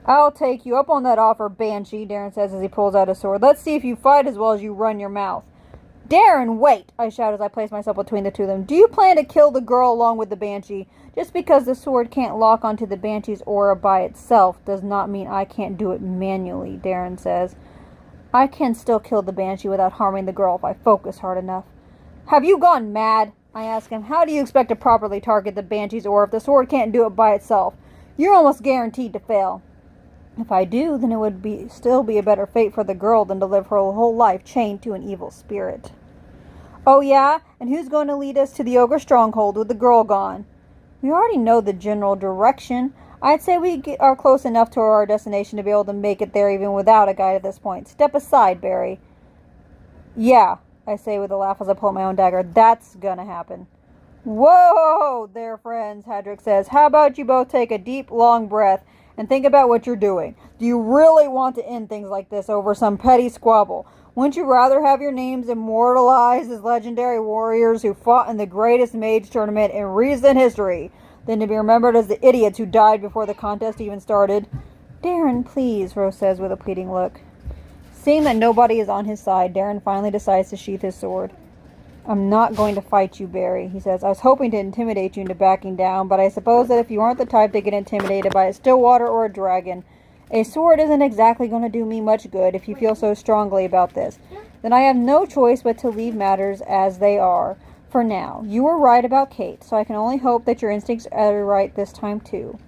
I'll take you up on that offer, Banshee, Darren says as he pulls out his sword. Let's see if you fight as well as you run your mouth. Darren, wait, I shout as I place myself between the two of them. Do you plan to kill the girl along with the Banshee? Just because the sword can't lock onto the Banshee's aura by itself does not mean I can't do it manually, Darren says. I can still kill the Banshee without harming the girl if I focus hard enough. Have you gone mad? I ask him. How do you expect to properly target the Banshee's aura if the sword can't do it by itself? You're almost guaranteed to fail. If I do, then it would still be a better fate for the girl than to live her whole life chained to an evil spirit. Oh yeah? And who's going to lead us to the ogre stronghold with the girl gone? We already know the general direction. I'd say we are close enough to our destination to be able to make it there even without a guide at this point. Step aside, Barry. Yeah, I say with a laugh as I pull out my own dagger. That's gonna happen. Whoa there, friends, Hadrick says. How about you both take a deep, long breath and think about what you're doing? Do you really want to end things like this over some petty squabble? Wouldn't you rather have your names immortalized as legendary warriors who fought in the greatest mage tournament in recent history than to be remembered as the idiots who died before the contest even started? Darren, please, Rose says with a pleading look. Seeing that nobody is on his side, Darren finally decides to sheath his sword. I'm not going to fight you, Barry, he says. I was hoping to intimidate you into backing down, but I suppose that if you aren't the type to get intimidated by a Stillwater or a dragon, a sword isn't exactly going to do me much good if you feel so strongly about this. Then I have no choice but to leave matters as they are. For now, you were right about Kate, so I can only hope that your instincts are right this time too.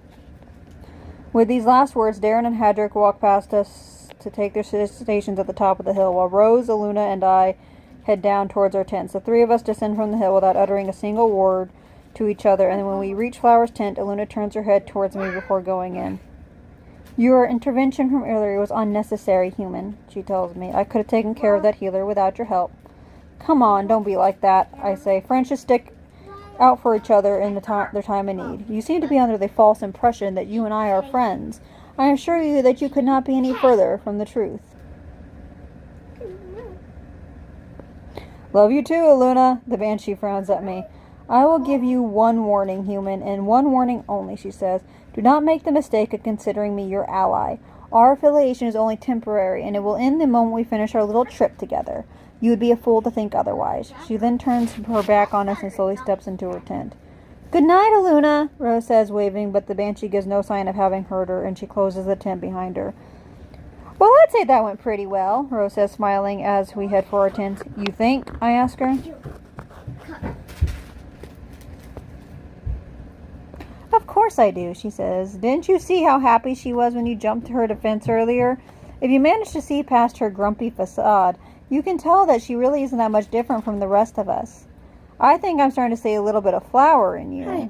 With these last words, Darren and Hadrick walk past us to take their stations at the top of the hill, while Rose, Aluna, and I head down towards our tents. The three of us descend from the hill without uttering a single word to each other, and when we reach Flower's tent, Aluna turns her head towards me before going in. Your intervention from earlier was unnecessary, human, she tells me. I could have taken care of that healer without your help. Come on, don't be like that, I say. Friends should stick out for each other in their time of need. You seem to be under the false impression that you and I are friends. I assure you that you could not be any further from the truth. Love you too, Aluna, the Banshee frowns at me. I will give you one warning, human, and one warning only, she says. Do not make the mistake of considering me your ally. Our affiliation is only temporary, and it will end the moment we finish our little trip together. You would be a fool to think otherwise. She then turns her back on us and slowly steps into her tent. Good night, Aluna, Rose says, waving, but the Banshee gives no sign of having heard her, and she closes the tent behind her. Well, I'd say that went pretty well, Rose says, smiling as we head for our tents. You think? I ask her. Of course I do, she says. Didn't you see how happy she was when you jumped to her defense earlier? If you managed to see past her grumpy facade, you can tell that she really isn't that much different from the rest of us. I think I'm starting to see a little bit of flower in you. Hi.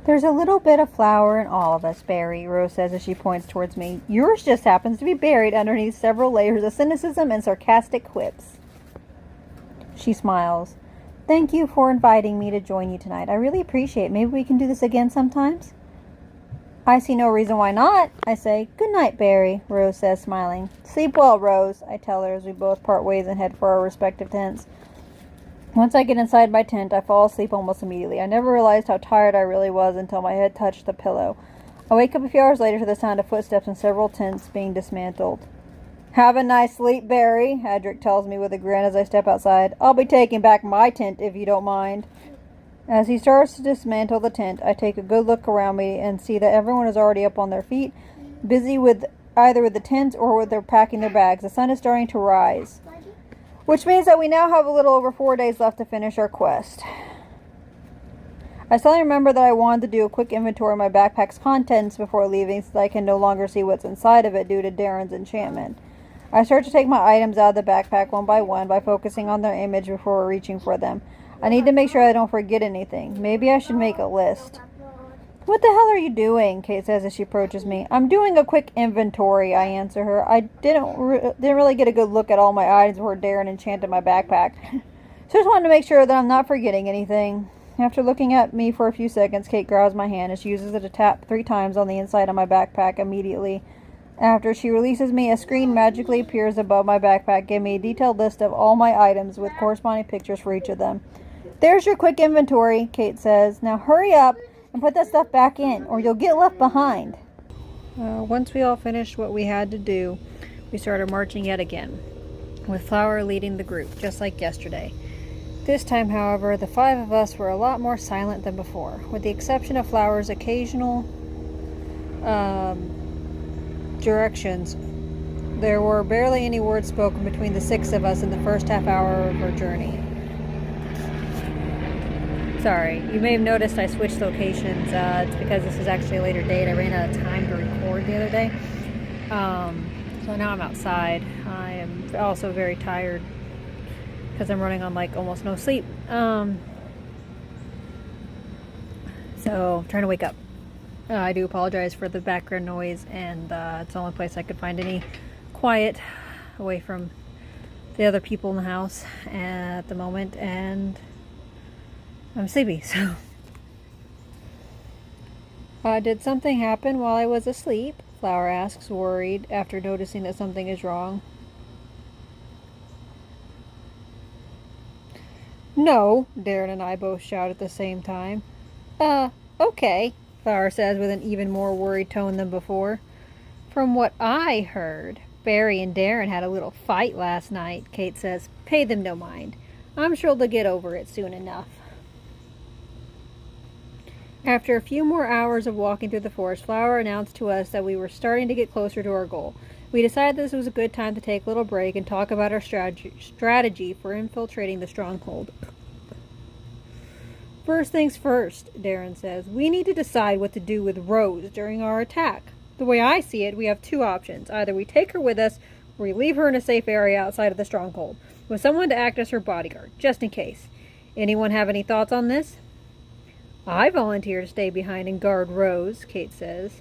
There's a little bit of flower in all of us, Barry, Rose says as she points towards me. Yours just happens to be buried underneath several layers of cynicism and sarcastic quips. She smiles. Thank you for inviting me to join you tonight. I really appreciate it. Maybe we can do this again sometimes? I see no reason why not, I say. Good night, Barry, Rose says, smiling. Sleep well, Rose, I tell her as we both part ways and head for our respective tents. Once I get inside my tent, I fall asleep almost immediately. I never realized how tired I really was until my head touched the pillow. I wake up a few hours later to the sound of footsteps and several tents being dismantled. Have a nice sleep, Barry, Hadrick tells me with a grin as I step outside. I'll be taking back my tent if you don't mind. As he starts to dismantle the tent, I take a good look around me and see that everyone is already up on their feet, busy with either with the tents or with their packing their bags. The sun is starting to rise, which means that we now have a little over 4 days left to finish our quest. I suddenly remember that I wanted to do a quick inventory of my backpack's contents before leaving, so that I can no longer see what's inside of it due to Darren's enchantment. I start to take my items out of the backpack one by one by focusing on their image before reaching for them. I need to make sure I don't forget anything. Maybe I should make a list. What the hell are you doing? Kate says as she approaches me. I'm doing a quick inventory, I answer her. I didn't really get a good look at all my items before Darren enchanted my backpack. So just wanted to make sure that I'm not forgetting anything. After looking at me for a few seconds, Kate grabs my hand and she uses it to tap 3 times on the inside of my backpack immediately. After she releases me, a screen magically appears above my backpack, giving me a detailed list of all my items with corresponding pictures for each of them. There's your quick inventory, Kate says. Now hurry up and put that stuff back in, or you'll get left behind. Once we all finished what we had to do, we started marching yet again, with Flower leading the group, just like yesterday. This time, however, the 5 of us were a lot more silent than before, with the exception of Flower's occasional directions. There were barely any words spoken between the 6 of us in the first half hour of our journey. Sorry, you may have noticed I switched locations. It's because this is actually a later date. I ran out of time to record the other day. So now I'm outside. I am also very tired because I'm running on like almost no sleep. So I'm trying to wake up. I do apologize for the background noise, and it's the only place I could find any quiet away from the other people in the house at the moment, and I'm sleepy, so. Did something happen while I was asleep? Flower asks, worried, after noticing that something is wrong. No, Darren and I both shout at the same time. Okay, Flower says with an even more worried tone than before. From what I heard, Barry and Darren had a little fight last night, Kate says. Pay them no mind. I'm sure they'll get over it soon enough. After a few more hours of walking through the forest, Flower announced to us that we were starting to get closer to our goal. We decided this was a good time to take a little break and talk about our strategy for infiltrating the stronghold. First things first, Darren says. We need to decide what to do with Rose during our attack. The way I see it, we have 2 options. Either we take her with us, or we leave her in a safe area outside of the stronghold, with someone to act as her bodyguard, just in case. Anyone have any thoughts on this? I volunteer to stay behind and guard Rose, Kate says.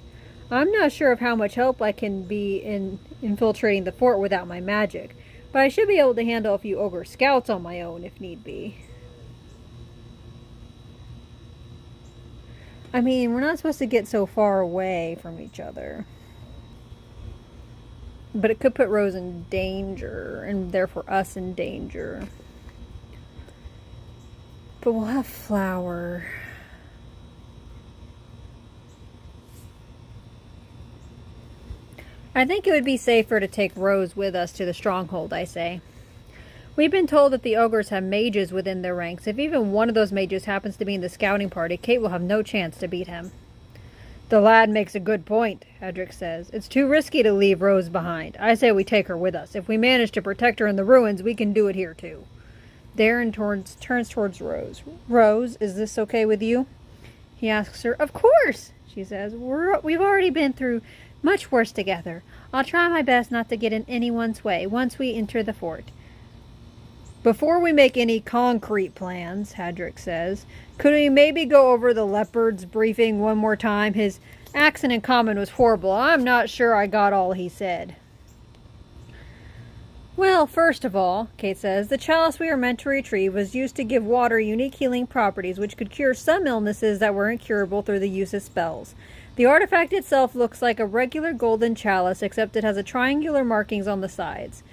I'm not sure of how much help I can be in infiltrating the fort without my magic, but I should be able to handle a few ogre scouts on my own if need be. I mean, we're not supposed to get so far away from each other. But it could put Rose in danger, and therefore us in danger. But we'll have Flower. I think it would be safer to take Rose with us to the stronghold, I say. We've been told that the ogres have mages within their ranks. If even one of those mages happens to be in the scouting party, Kate will have no chance to beat him. The lad makes a good point, Hedrick says. It's too risky to leave Rose behind. I say we take her with us. If we manage to protect her in the ruins, we can do it here too. Darren turns towards Rose. Rose, is this okay with you? He asks her. Of course, she says. We've already been through much worse together. I'll try my best not to get in anyone's way once we enter the fort. Before we make any concrete plans, Hedrick says, could we maybe go over the leopard's briefing one more time? His accent in common was horrible. I'm not sure I got all he said. Well, first of all, Kate says, the chalice we are meant to retrieve was used to give water unique healing properties which could cure some illnesses that were incurable through the use of spells. The artifact itself looks like a regular golden chalice, except it has a triangular markings on the sides.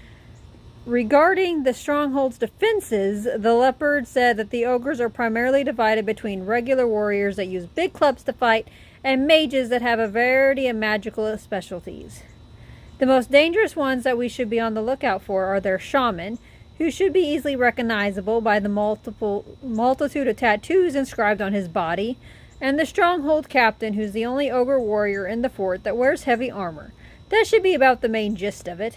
Regarding the stronghold's defenses, the leopard said that the ogres are primarily divided between regular warriors that use big clubs to fight and mages that have a variety of magical specialties. The most dangerous ones that we should be on the lookout for are their shaman, who should be easily recognizable by the multitude of tattoos inscribed on his body, and the stronghold captain, who's the only ogre warrior in the fort that wears heavy armor. That should be about the main gist of it.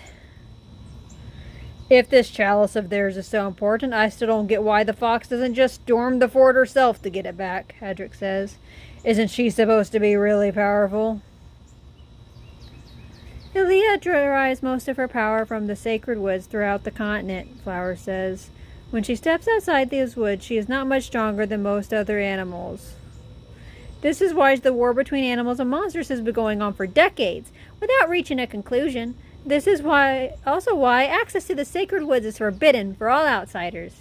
If this chalice of theirs is so important, I still don't get why the fox doesn't just storm the fort herself to get it back, Hedrick says. Isn't she supposed to be really powerful? Elia derives most of her power from the sacred woods throughout the continent, Flower says. When she steps outside these woods, she is not much stronger than most other animals. This is why the war between animals and monsters has been going on for decades, without reaching a conclusion. This is also why access to the sacred woods is forbidden for all outsiders.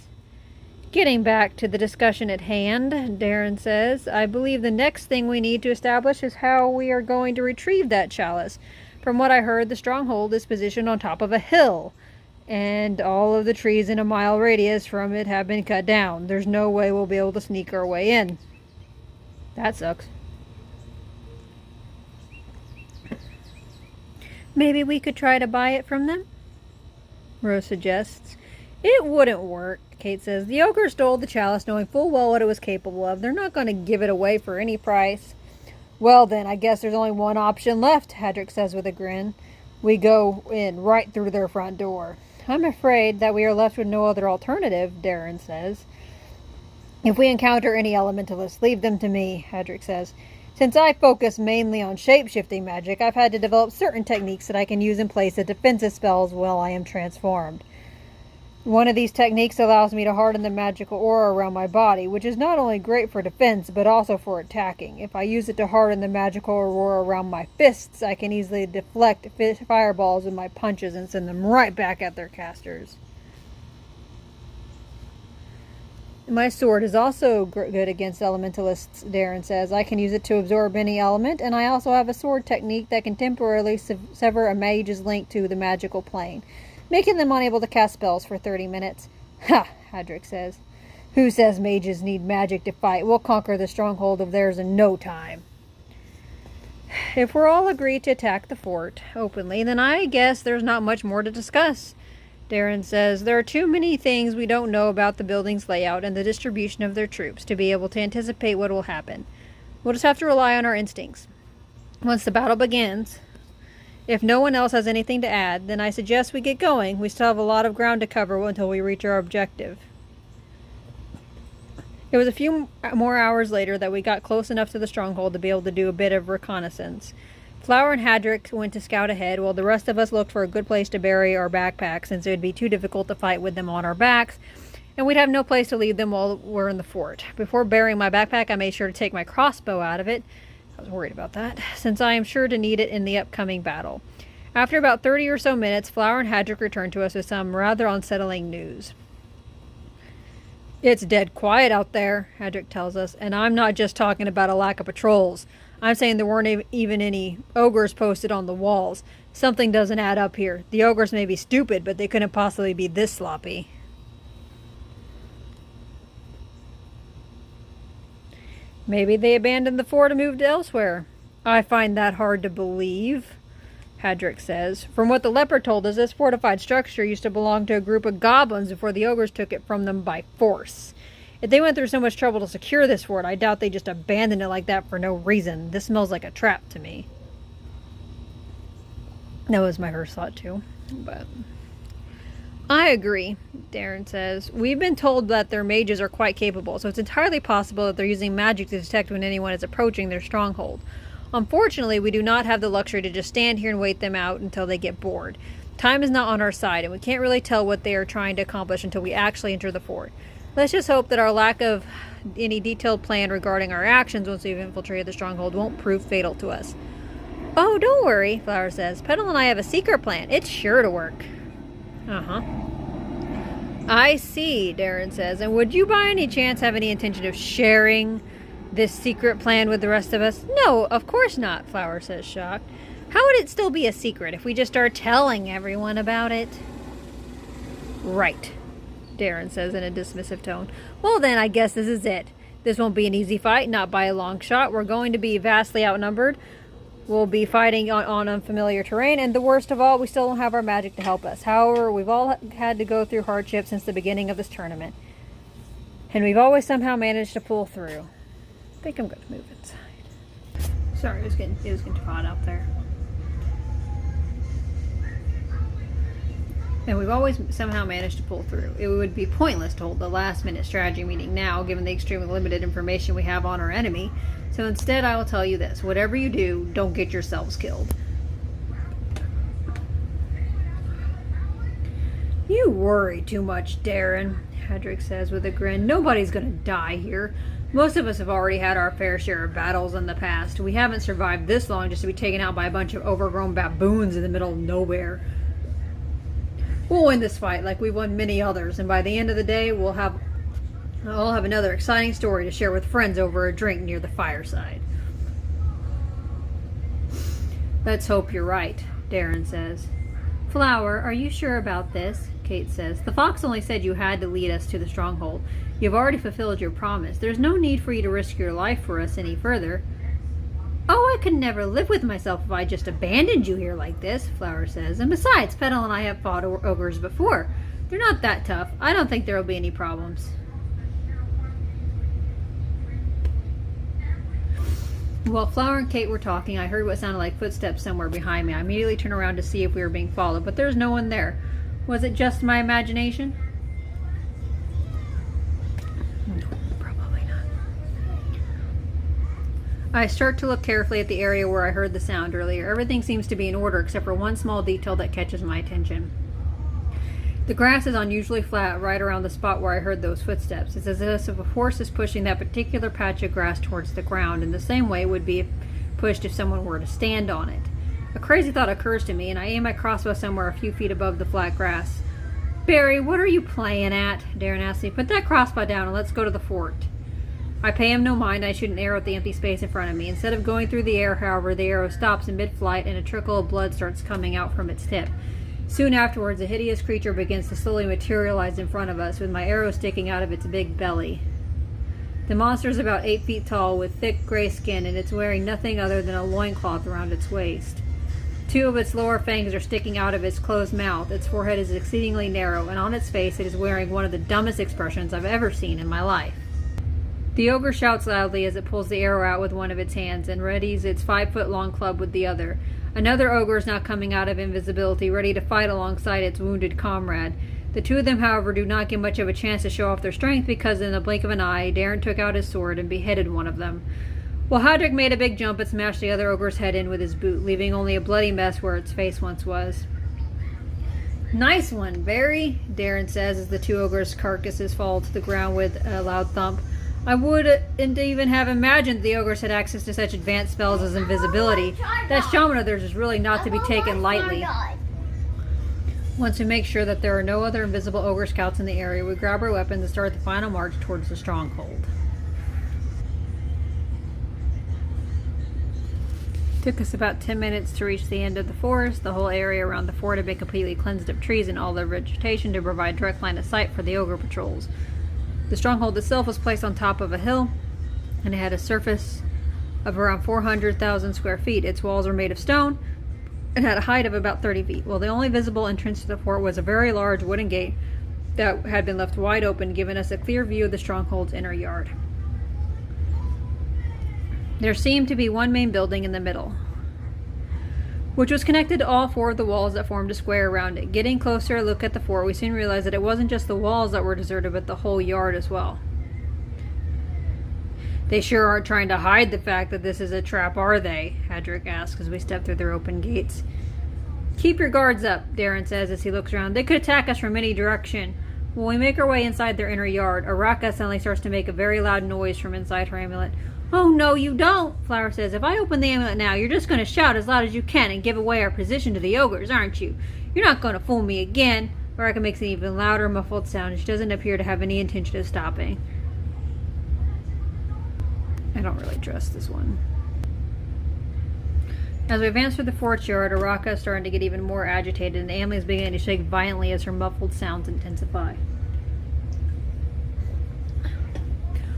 Getting back to the discussion at hand, Darren says, I believe the next thing we need to establish is how we are going to retrieve that chalice. From what I heard, the stronghold is positioned on top of a hill, and all of the trees in a mile radius from it have been cut down. There's no way we'll be able to sneak our way in. That sucks. Maybe we could try to buy it from them? Rose suggests. It wouldn't work, Kate says. The ogre stole the chalice knowing full well what it was capable of. They're not going to give it away for any price. Well then, I guess there's only one option left, Hadrick says with a grin. We go in right through their front door. I'm afraid that we are left with no other alternative, Darren says. If we encounter any elementalists, leave them to me, Hadrick says. Since I focus mainly on shape-shifting magic, I've had to develop certain techniques that I can use in place of defensive spells while I am transformed. One of these techniques allows me to harden the magical aura around my body, which is not only great for defense, but also for attacking. If I use it to harden the magical aura around my fists, I can easily deflect fireballs with my punches and send them right back at their casters. My sword is also good against elementalists, Darren says. I can use it to absorb any element, and I also have a sword technique that can temporarily sever a mage's link to the magical plane, making them unable to cast spells for 30 minutes. Ha, Hadrick says. Who says mages need magic to fight? We'll conquer the stronghold of theirs in no time. If we're all agreed to attack the fort openly, then I guess there's not much more to discuss. Darren says, there are too many things we don't know about the building's layout and the distribution of their troops to be able to anticipate what will happen. We'll just have to rely on our instincts. Once the battle begins, if no one else has anything to add, then I suggest we get going. We still have a lot of ground to cover until we reach our objective. It was a few more hours later that we got close enough to the stronghold to be able to do a bit of reconnaissance. Flower and Hadrick went to scout ahead, while the rest of us looked for a good place to bury our backpacks, since it would be too difficult to fight with them on our backs, and we'd have no place to leave them while we're in the fort. Before burying my backpack, I made sure to take my crossbow out of it. I was worried about that, since I am sure to need it in the upcoming battle. After about 30 or so minutes, Flower and Hadrick returned to us with some rather unsettling news. It's dead quiet out there, Hadrick tells us, and I'm not just talking about a lack of patrols. I'm saying there weren't even any ogres posted on the walls. Something doesn't add up here. The ogres may be stupid, but they couldn't possibly be this sloppy. Maybe they abandoned the fort and moved elsewhere. I find that hard to believe, Hadrick says. From what the leopard told us, this fortified structure used to belong to a group of goblins before the ogres took it from them by force. If they went through so much trouble to secure this fort, I doubt they just abandoned it like that for no reason. This smells like a trap to me. That was my first thought too. But I agree, Darren says. We've been told that their mages are quite capable, so it's entirely possible that they're using magic to detect when anyone is approaching their stronghold. Unfortunately, we do not have the luxury to just stand here and wait them out until they get bored. Time is not on our side, and we can't really tell what they are trying to accomplish until we actually enter the fort. Let's just hope that our lack of any detailed plan regarding our actions once we've infiltrated the stronghold won't prove fatal to us. Oh, don't worry, Flower says. Petal and I have a secret plan. It's sure to work. Uh-huh. I see, Darren says. And would you by any chance have any intention of sharing this secret plan with the rest of us? No, of course not, Flower says, shocked. How would it still be a secret if we just start telling everyone about it? Right, Darren says in a dismissive tone. Well then, I guess this is it. This won't be an easy fight, not by a long shot. We're going to be vastly outnumbered. We'll be fighting on unfamiliar terrain, and the worst of all, we still don't have our magic to help us. However, we've all had to go through hardship since the beginning of this tournament, and we've always somehow managed to pull through. I think I'm going to move inside. Sorry, it was getting too hot out there. And we've always somehow managed to pull through. It would be pointless to hold the last-minute strategy meeting now, given the extremely limited information we have on our enemy. So instead, I will tell you this. Whatever you do, don't get yourselves killed. You worry too much, Darren, Hadrick says with a grin. Nobody's going to die here. Most of us have already had our fair share of battles in the past. We haven't survived this long just to be taken out by a bunch of overgrown baboons in the middle of nowhere. We'll win this fight like we've won many others, and by the end of the day, I'll have another exciting story to share with friends over a drink near the fireside. Let's hope you're right, Darren says. Flower, are you sure about this? Kate says. The fox only said you had to lead us to the stronghold. You've already fulfilled your promise. There's no need for you to risk your life for us any further. Oh, I could never live with myself if I just abandoned you here like this, Flower says. And besides, Petal and I have fought ogres before. They're not that tough. I don't think there will be any problems. While Flower and Kate were talking, I heard what sounded like footsteps somewhere behind me. I immediately turned around to see if we were being followed, but there's no one there. Was it just my imagination? No, probably not. I start to look carefully at the area where I heard the sound earlier. Everything seems to be in order except for one small detail that catches my attention. The grass is unusually flat right around the spot where I heard those footsteps. It's as if a force is pushing that particular patch of grass towards the ground in the same way it would be pushed if someone were to stand on it. A crazy thought occurs to me, and I aim my crossbow somewhere a few feet above the flat grass. Barry, what are you playing at? Darren asks me. Put that crossbow down and let's go to the fort. I pay him no mind. I shoot an arrow at the empty space in front of me. Instead of going through the air, however, the arrow stops in mid-flight and a trickle of blood starts coming out from its tip. Soon afterwards, a hideous creature begins to slowly materialize in front of us, with my arrow sticking out of its big belly. The monster is about 8 feet tall, with thick gray skin, and it's wearing nothing other than a loincloth around its waist. 2 of its lower fangs are sticking out of its closed mouth. Its forehead is exceedingly narrow, and on its face it is wearing one of the dumbest expressions I've ever seen in my life. The ogre shouts loudly as it pulls the arrow out with one of its hands and readies its 5-foot-long club with the other. Another ogre is now coming out of invisibility, ready to fight alongside its wounded comrade. The 2 of them, however, do not get much of a chance to show off their strength because in the blink of an eye, Darren took out his sword and beheaded one of them. While Hadrick made a big jump and smashed the other ogre's head in with his boot, leaving only a bloody mess where its face once was. Nice one, Barry, Darren says as the 2 ogres' carcasses fall to the ground with a loud thump. I wouldn't even have imagined the ogres had access to such advanced spells as invisibility. That shaman of theirs is really not to be taken lightly. Once we make sure that there are no other invisible ogre scouts in the area, we grab our weapons and start the final march towards the stronghold. It took us about 10 minutes to reach the end of the forest. The whole area around the fort had been completely cleansed of trees and all their vegetation to provide direct line of sight for the ogre patrols. The stronghold itself was placed on top of a hill, and it had a surface of around 400,000 square feet. Its walls were made of stone and had a height of about 30 feet, while the only visible entrance to the fort was a very large wooden gate that had been left wide open, giving us a clear view of the stronghold's inner yard. There seemed to be one main building in the middle, which was connected to all 4 of the walls that formed a square around it. Getting closer a look at the fort, we soon realized that it wasn't just the walls that were deserted, but the whole yard as well. They sure aren't trying to hide the fact that this is a trap, are they? Hadrick asks as we step through their open gates. Keep your guards up, Darren says as he looks around. They could attack us from any direction. When we make our way inside their inner yard, Araka suddenly starts to make a very loud noise from inside her amulet. Oh, no, you don't, Flower says. If I open the amulet now, you're just going to shout as loud as you can and give away our position to the ogres, aren't you? You're not going to fool me again. Araka makes an even louder, muffled sound, and she doesn't appear to have any intention of stopping. I don't really trust this one. As we advance through the fort's yard, Araka is starting to get even more agitated, and Emily is beginning to shake violently as her muffled sounds intensify.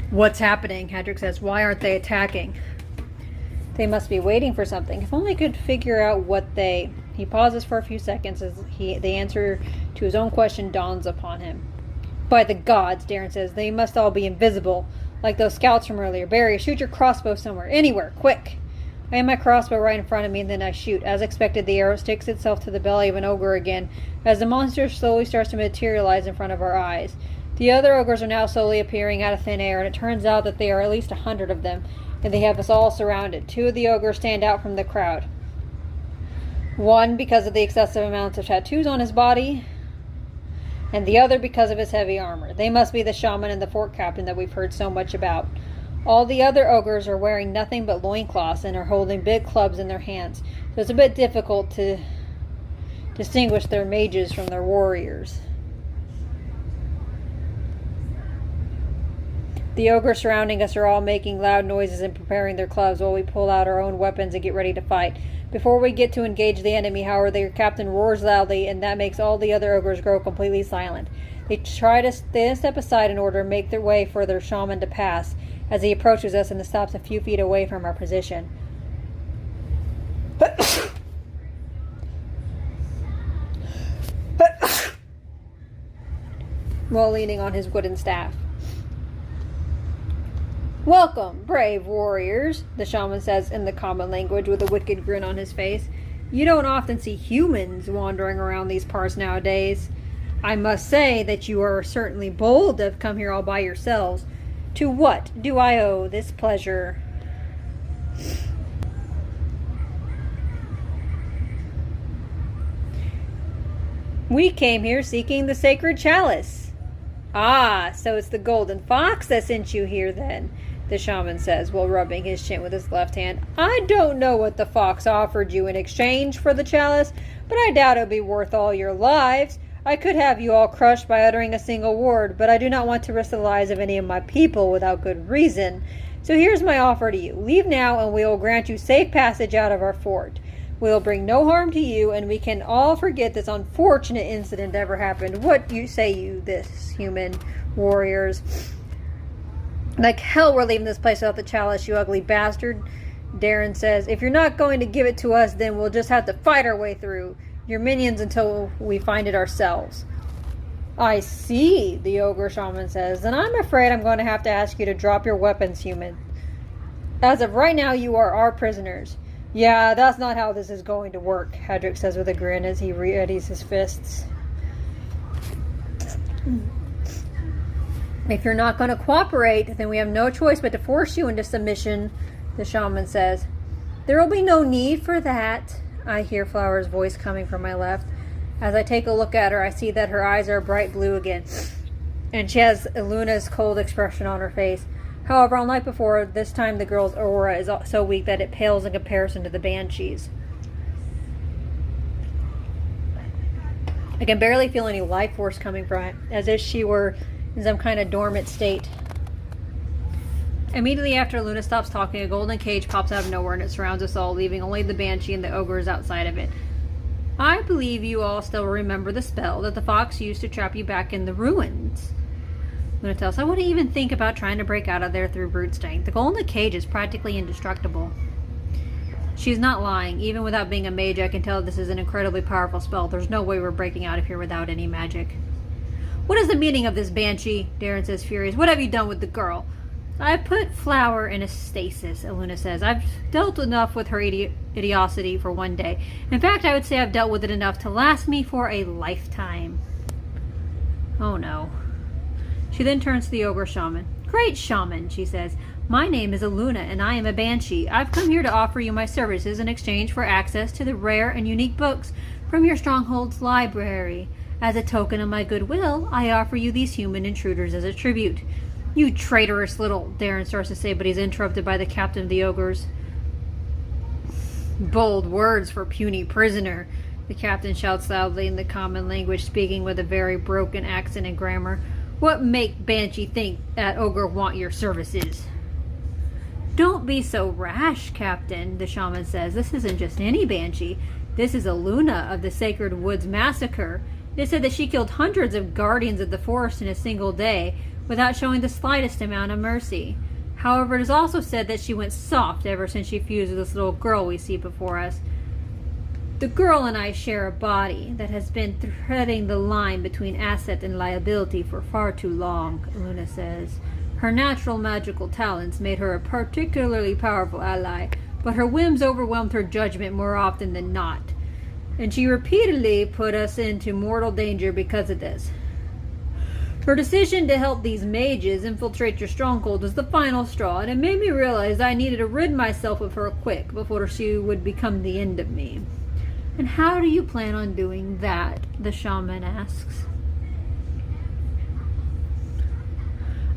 What's happening? Hadrick says. Why aren't they attacking? They must be waiting for something. If only I could figure out what they... He pauses for a few seconds as the answer to his own question dawns upon him. By the gods, Darren says, they must all be invisible, like those scouts from earlier. Barry, shoot your crossbow somewhere. Anywhere. Quick. I have my crossbow right in front of me, and then I shoot. As expected, the arrow sticks itself to the belly of an ogre again, as the monster slowly starts to materialize in front of our eyes. The other ogres are now slowly appearing out of thin air, and it turns out that there are at least 100 of them, and they have us all surrounded. 2 of the ogres stand out from the crowd. One because of the excessive amounts of tattoos on his body, and the other because of his heavy armor. They must be the shaman and the fort captain that we've heard so much about. All the other ogres are wearing nothing but loincloths and are holding big clubs in their hands, so it's a bit difficult to distinguish their mages from their warriors. The ogres surrounding us are all making loud noises and preparing their clubs while we pull out our own weapons and get ready to fight. Before we get to engage the enemy, however, their captain roars loudly, and that makes all the other ogres grow completely silent. They step aside in order to make their way for their shaman to pass as he approaches us and stops a few feet away from our position. While leaning on his wooden staff. "Welcome, brave warriors," the shaman says in the common language with a wicked grin on his face. "You don't often see humans wandering around these parts nowadays. I must say that you are certainly bold to have come here all by yourselves. To what do I owe this pleasure?" "We came here seeking the sacred chalice." "Ah, so it's the golden fox that sent you here then," the shaman says while rubbing his chin with his left hand. "I don't know what the fox offered you in exchange for the chalice, but I doubt it'll be worth all your lives. I could have you all crushed by uttering a single word, but I do not want to risk the lives of any of my people without good reason. So here's my offer to you. Leave now and we will grant you safe passage out of our fort. We will bring no harm to you, and we can all forget this unfortunate incident ever happened. What say this, human warriors?" "Like hell we're leaving this place without the chalice, you ugly bastard," Darren says. "If you're not going to give it to us, then we'll just have to fight our way through your minions until we find it ourselves." "I see," the ogre shaman says. "Then I'm afraid I'm going to have to ask you to drop your weapons, human. As of right now, you are our prisoners." "Yeah, that's not how this is going to work," Hedrick says with a grin as he readies his fists. "If you're not going to cooperate, then we have no choice but to force you into submission," the shaman says. "There will be no need for that," I hear Flower's voice coming from my left. As I take a look at her, I see that her eyes are bright blue again, and she has Luna's cold expression on her face. However, unlike before, this time the girl's aura is so weak that it pales in comparison to the banshees. I can barely feel any life force coming from it, as if she were in some kind of dormant state. Immediately after Luna stops talking, a golden cage pops out of nowhere and it surrounds us all, leaving only the banshee and the ogres outside of it. "I believe you all still remember the spell that the fox used to trap you back in the ruins," Luna tells us. "I wouldn't even think about trying to break out of there through brute strength. The golden cage is practically indestructible." She's not lying. Even without being a mage, I can tell this is an incredibly powerful spell. There's no way we're breaking out of here without any magic. "What is the meaning of this, Banshee?" Darren says, furious. "What have you done with the girl?" "I put Flower in a stasis," Luna says. "I've dealt enough with her idiocy for one day. In fact, I would say I've dealt with it enough to last me for a lifetime." Oh no. She then turns to the ogre shaman. "Great shaman," she says. "My name is Aluna, and I am a banshee. I've come here to offer you my services in exchange for access to the rare and unique books from your stronghold's library. As a token of my goodwill, I offer you these human intruders as a tribute." "You traitorous little," Darren starts to say, but he's interrupted by the captain of the ogres. "Bold words for puny prisoner," the captain shouts loudly in the common language, speaking with a very broken accent and grammar. "What make Banshee think that ogre want your services?" "Don't be so rash, Captain," the shaman says. "This isn't just any banshee. This is Aluna of the Sacred Woods Massacre. It is said that she killed hundreds of guardians of the forest in a single day without showing the slightest amount of mercy. However, it is also said that she went soft ever since she fused with this little girl we see before us. The girl and I share a body that has been threading the line between asset and liability for far too long," Luna says. "Her natural magical talents made her a particularly powerful ally, but her whims overwhelmed her judgment more often than not, and she repeatedly put us into mortal danger because of this. Her decision to help these mages infiltrate your stronghold was the final straw, and it made me realize I needed to rid myself of her quick before she would become the end of me." "And how do you plan on doing that?" the shaman asks.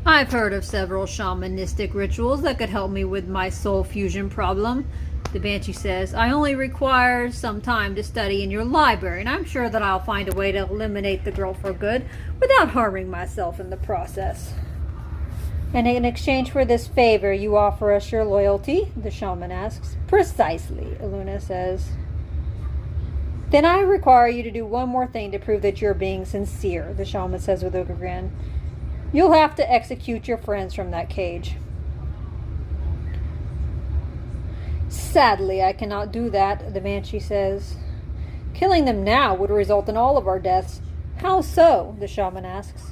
"I've heard of several shamanistic rituals that could help me with my soul fusion problem," the banshee says. "I only require some time to study in your library, and I'm sure that I'll find a way to eliminate the girl for good without harming myself in the process." And in exchange for this favor, you offer us your loyalty? The shaman asks. Precisely, Aluna says. Then I require you to do one more thing to prove that you're being sincere, the shaman says with a grin. You'll have to execute your friends from that cage. Sadly, I cannot do that, the banshee says. Killing them now would result in all of our deaths. How so? The shaman asks.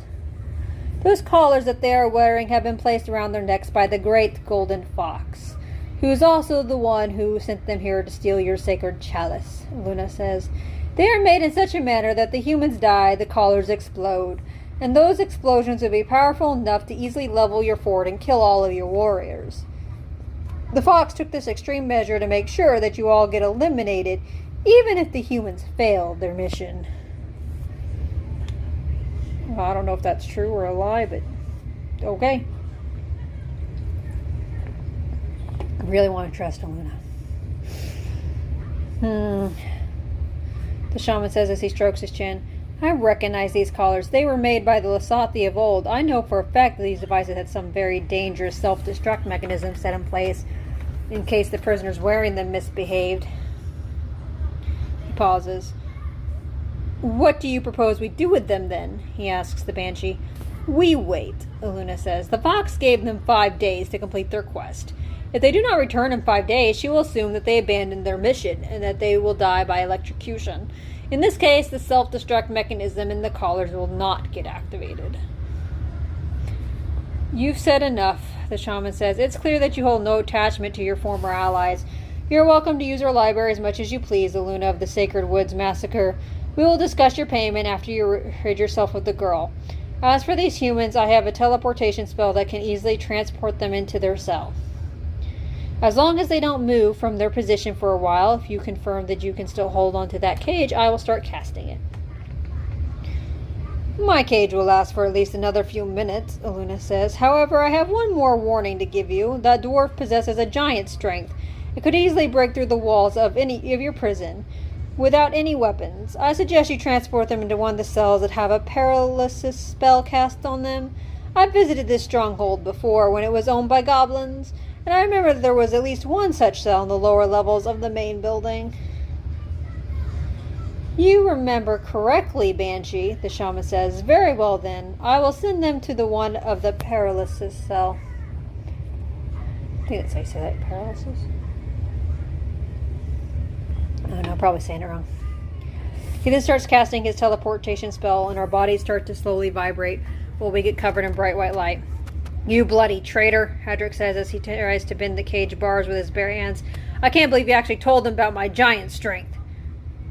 Those collars that they are wearing have been placed around their necks by the great golden fox, who is also the one who sent them here to steal your sacred chalice, Luna says. They are made in such a manner that the humans die, the collars explode, and those explosions would be powerful enough to easily level your fort and kill all of your warriors. The fox took this extreme measure to make sure that you all get eliminated, even if the humans fail their mission. Well, I don't know if that's true or a lie, but okay. I really want to trust Aluna. The shaman says as he strokes his chin. I recognize these collars. They were made by the Lasathi of old. I know for a fact that these devices had some very dangerous self-destruct mechanism set in place in case the prisoners wearing them misbehaved. He pauses. What do you propose we do with them, then? He asks the banshee. We wait, Aluna says. The fox gave them 5 days to complete their quest. If they do not return in 5 days, she will assume that they abandoned their mission and that they will die by electrocution. In this case, the self-destruct mechanism in the collars will not get activated. You've said enough, the shaman says. It's clear that you hold no attachment to your former allies. You're welcome to use our library as much as you please, Aluna of the Sacred Woods Massacre. We will discuss your payment after you rid yourself of the girl. As for these humans, I have a teleportation spell that can easily transport them into their cell. As long as they don't move from their position for a while, if you confirm that you can still hold on to that cage, I will start casting it. My cage will last for at least another few minutes, Aluna says. However, I have one more warning to give you. That dwarf possesses a giant strength. It could easily break through the walls of your prison without any weapons. I suggest you transport them into one of the cells that have a paralysis spell cast on them. I've visited this stronghold before when it was owned by goblins, and I remember that there was at least one such cell in the lower levels of the main building. You remember correctly, Banshee, the shaman says. Very well then. I will send them to the one of the paralysis cell. I think that's how you say that, paralysis. Oh no, I'm probably saying it wrong. He then starts casting his teleportation spell, and our bodies start to slowly vibrate while we get covered in bright white light. You bloody traitor, Hedrick says as he tries to bend the cage bars with his bare hands. I can't believe you actually told them about my giant strength.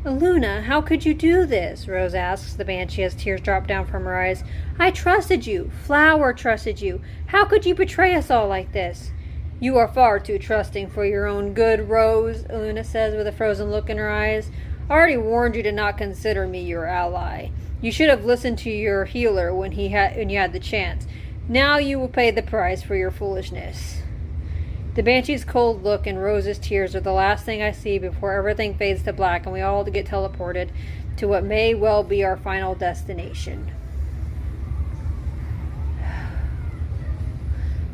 Aluna, how could you do this? Rose asks the banshee as tears drop down from her eyes. I trusted you. Flower trusted you. How could you betray us all like this? You are far too trusting for your own good, Rose, Aluna says with a frozen look in her eyes. I already warned you to not consider me your ally. You should have listened to your healer when you had the chance. Now you will pay the price for your foolishness. The banshee's cold look and Rose's tears are the last thing I see before everything fades to black and we all get teleported to what may well be our final destination.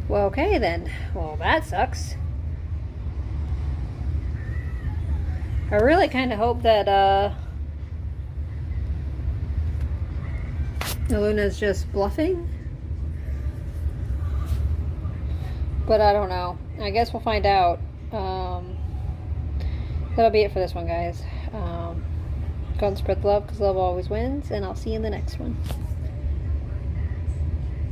Well, okay then. Well, that sucks. I really kind of hope that Aluna's just bluffing. But I don't know. I guess we'll find out. That'll be it for this one, guys. Go and spread love because love always wins, and I'll see you in the next one.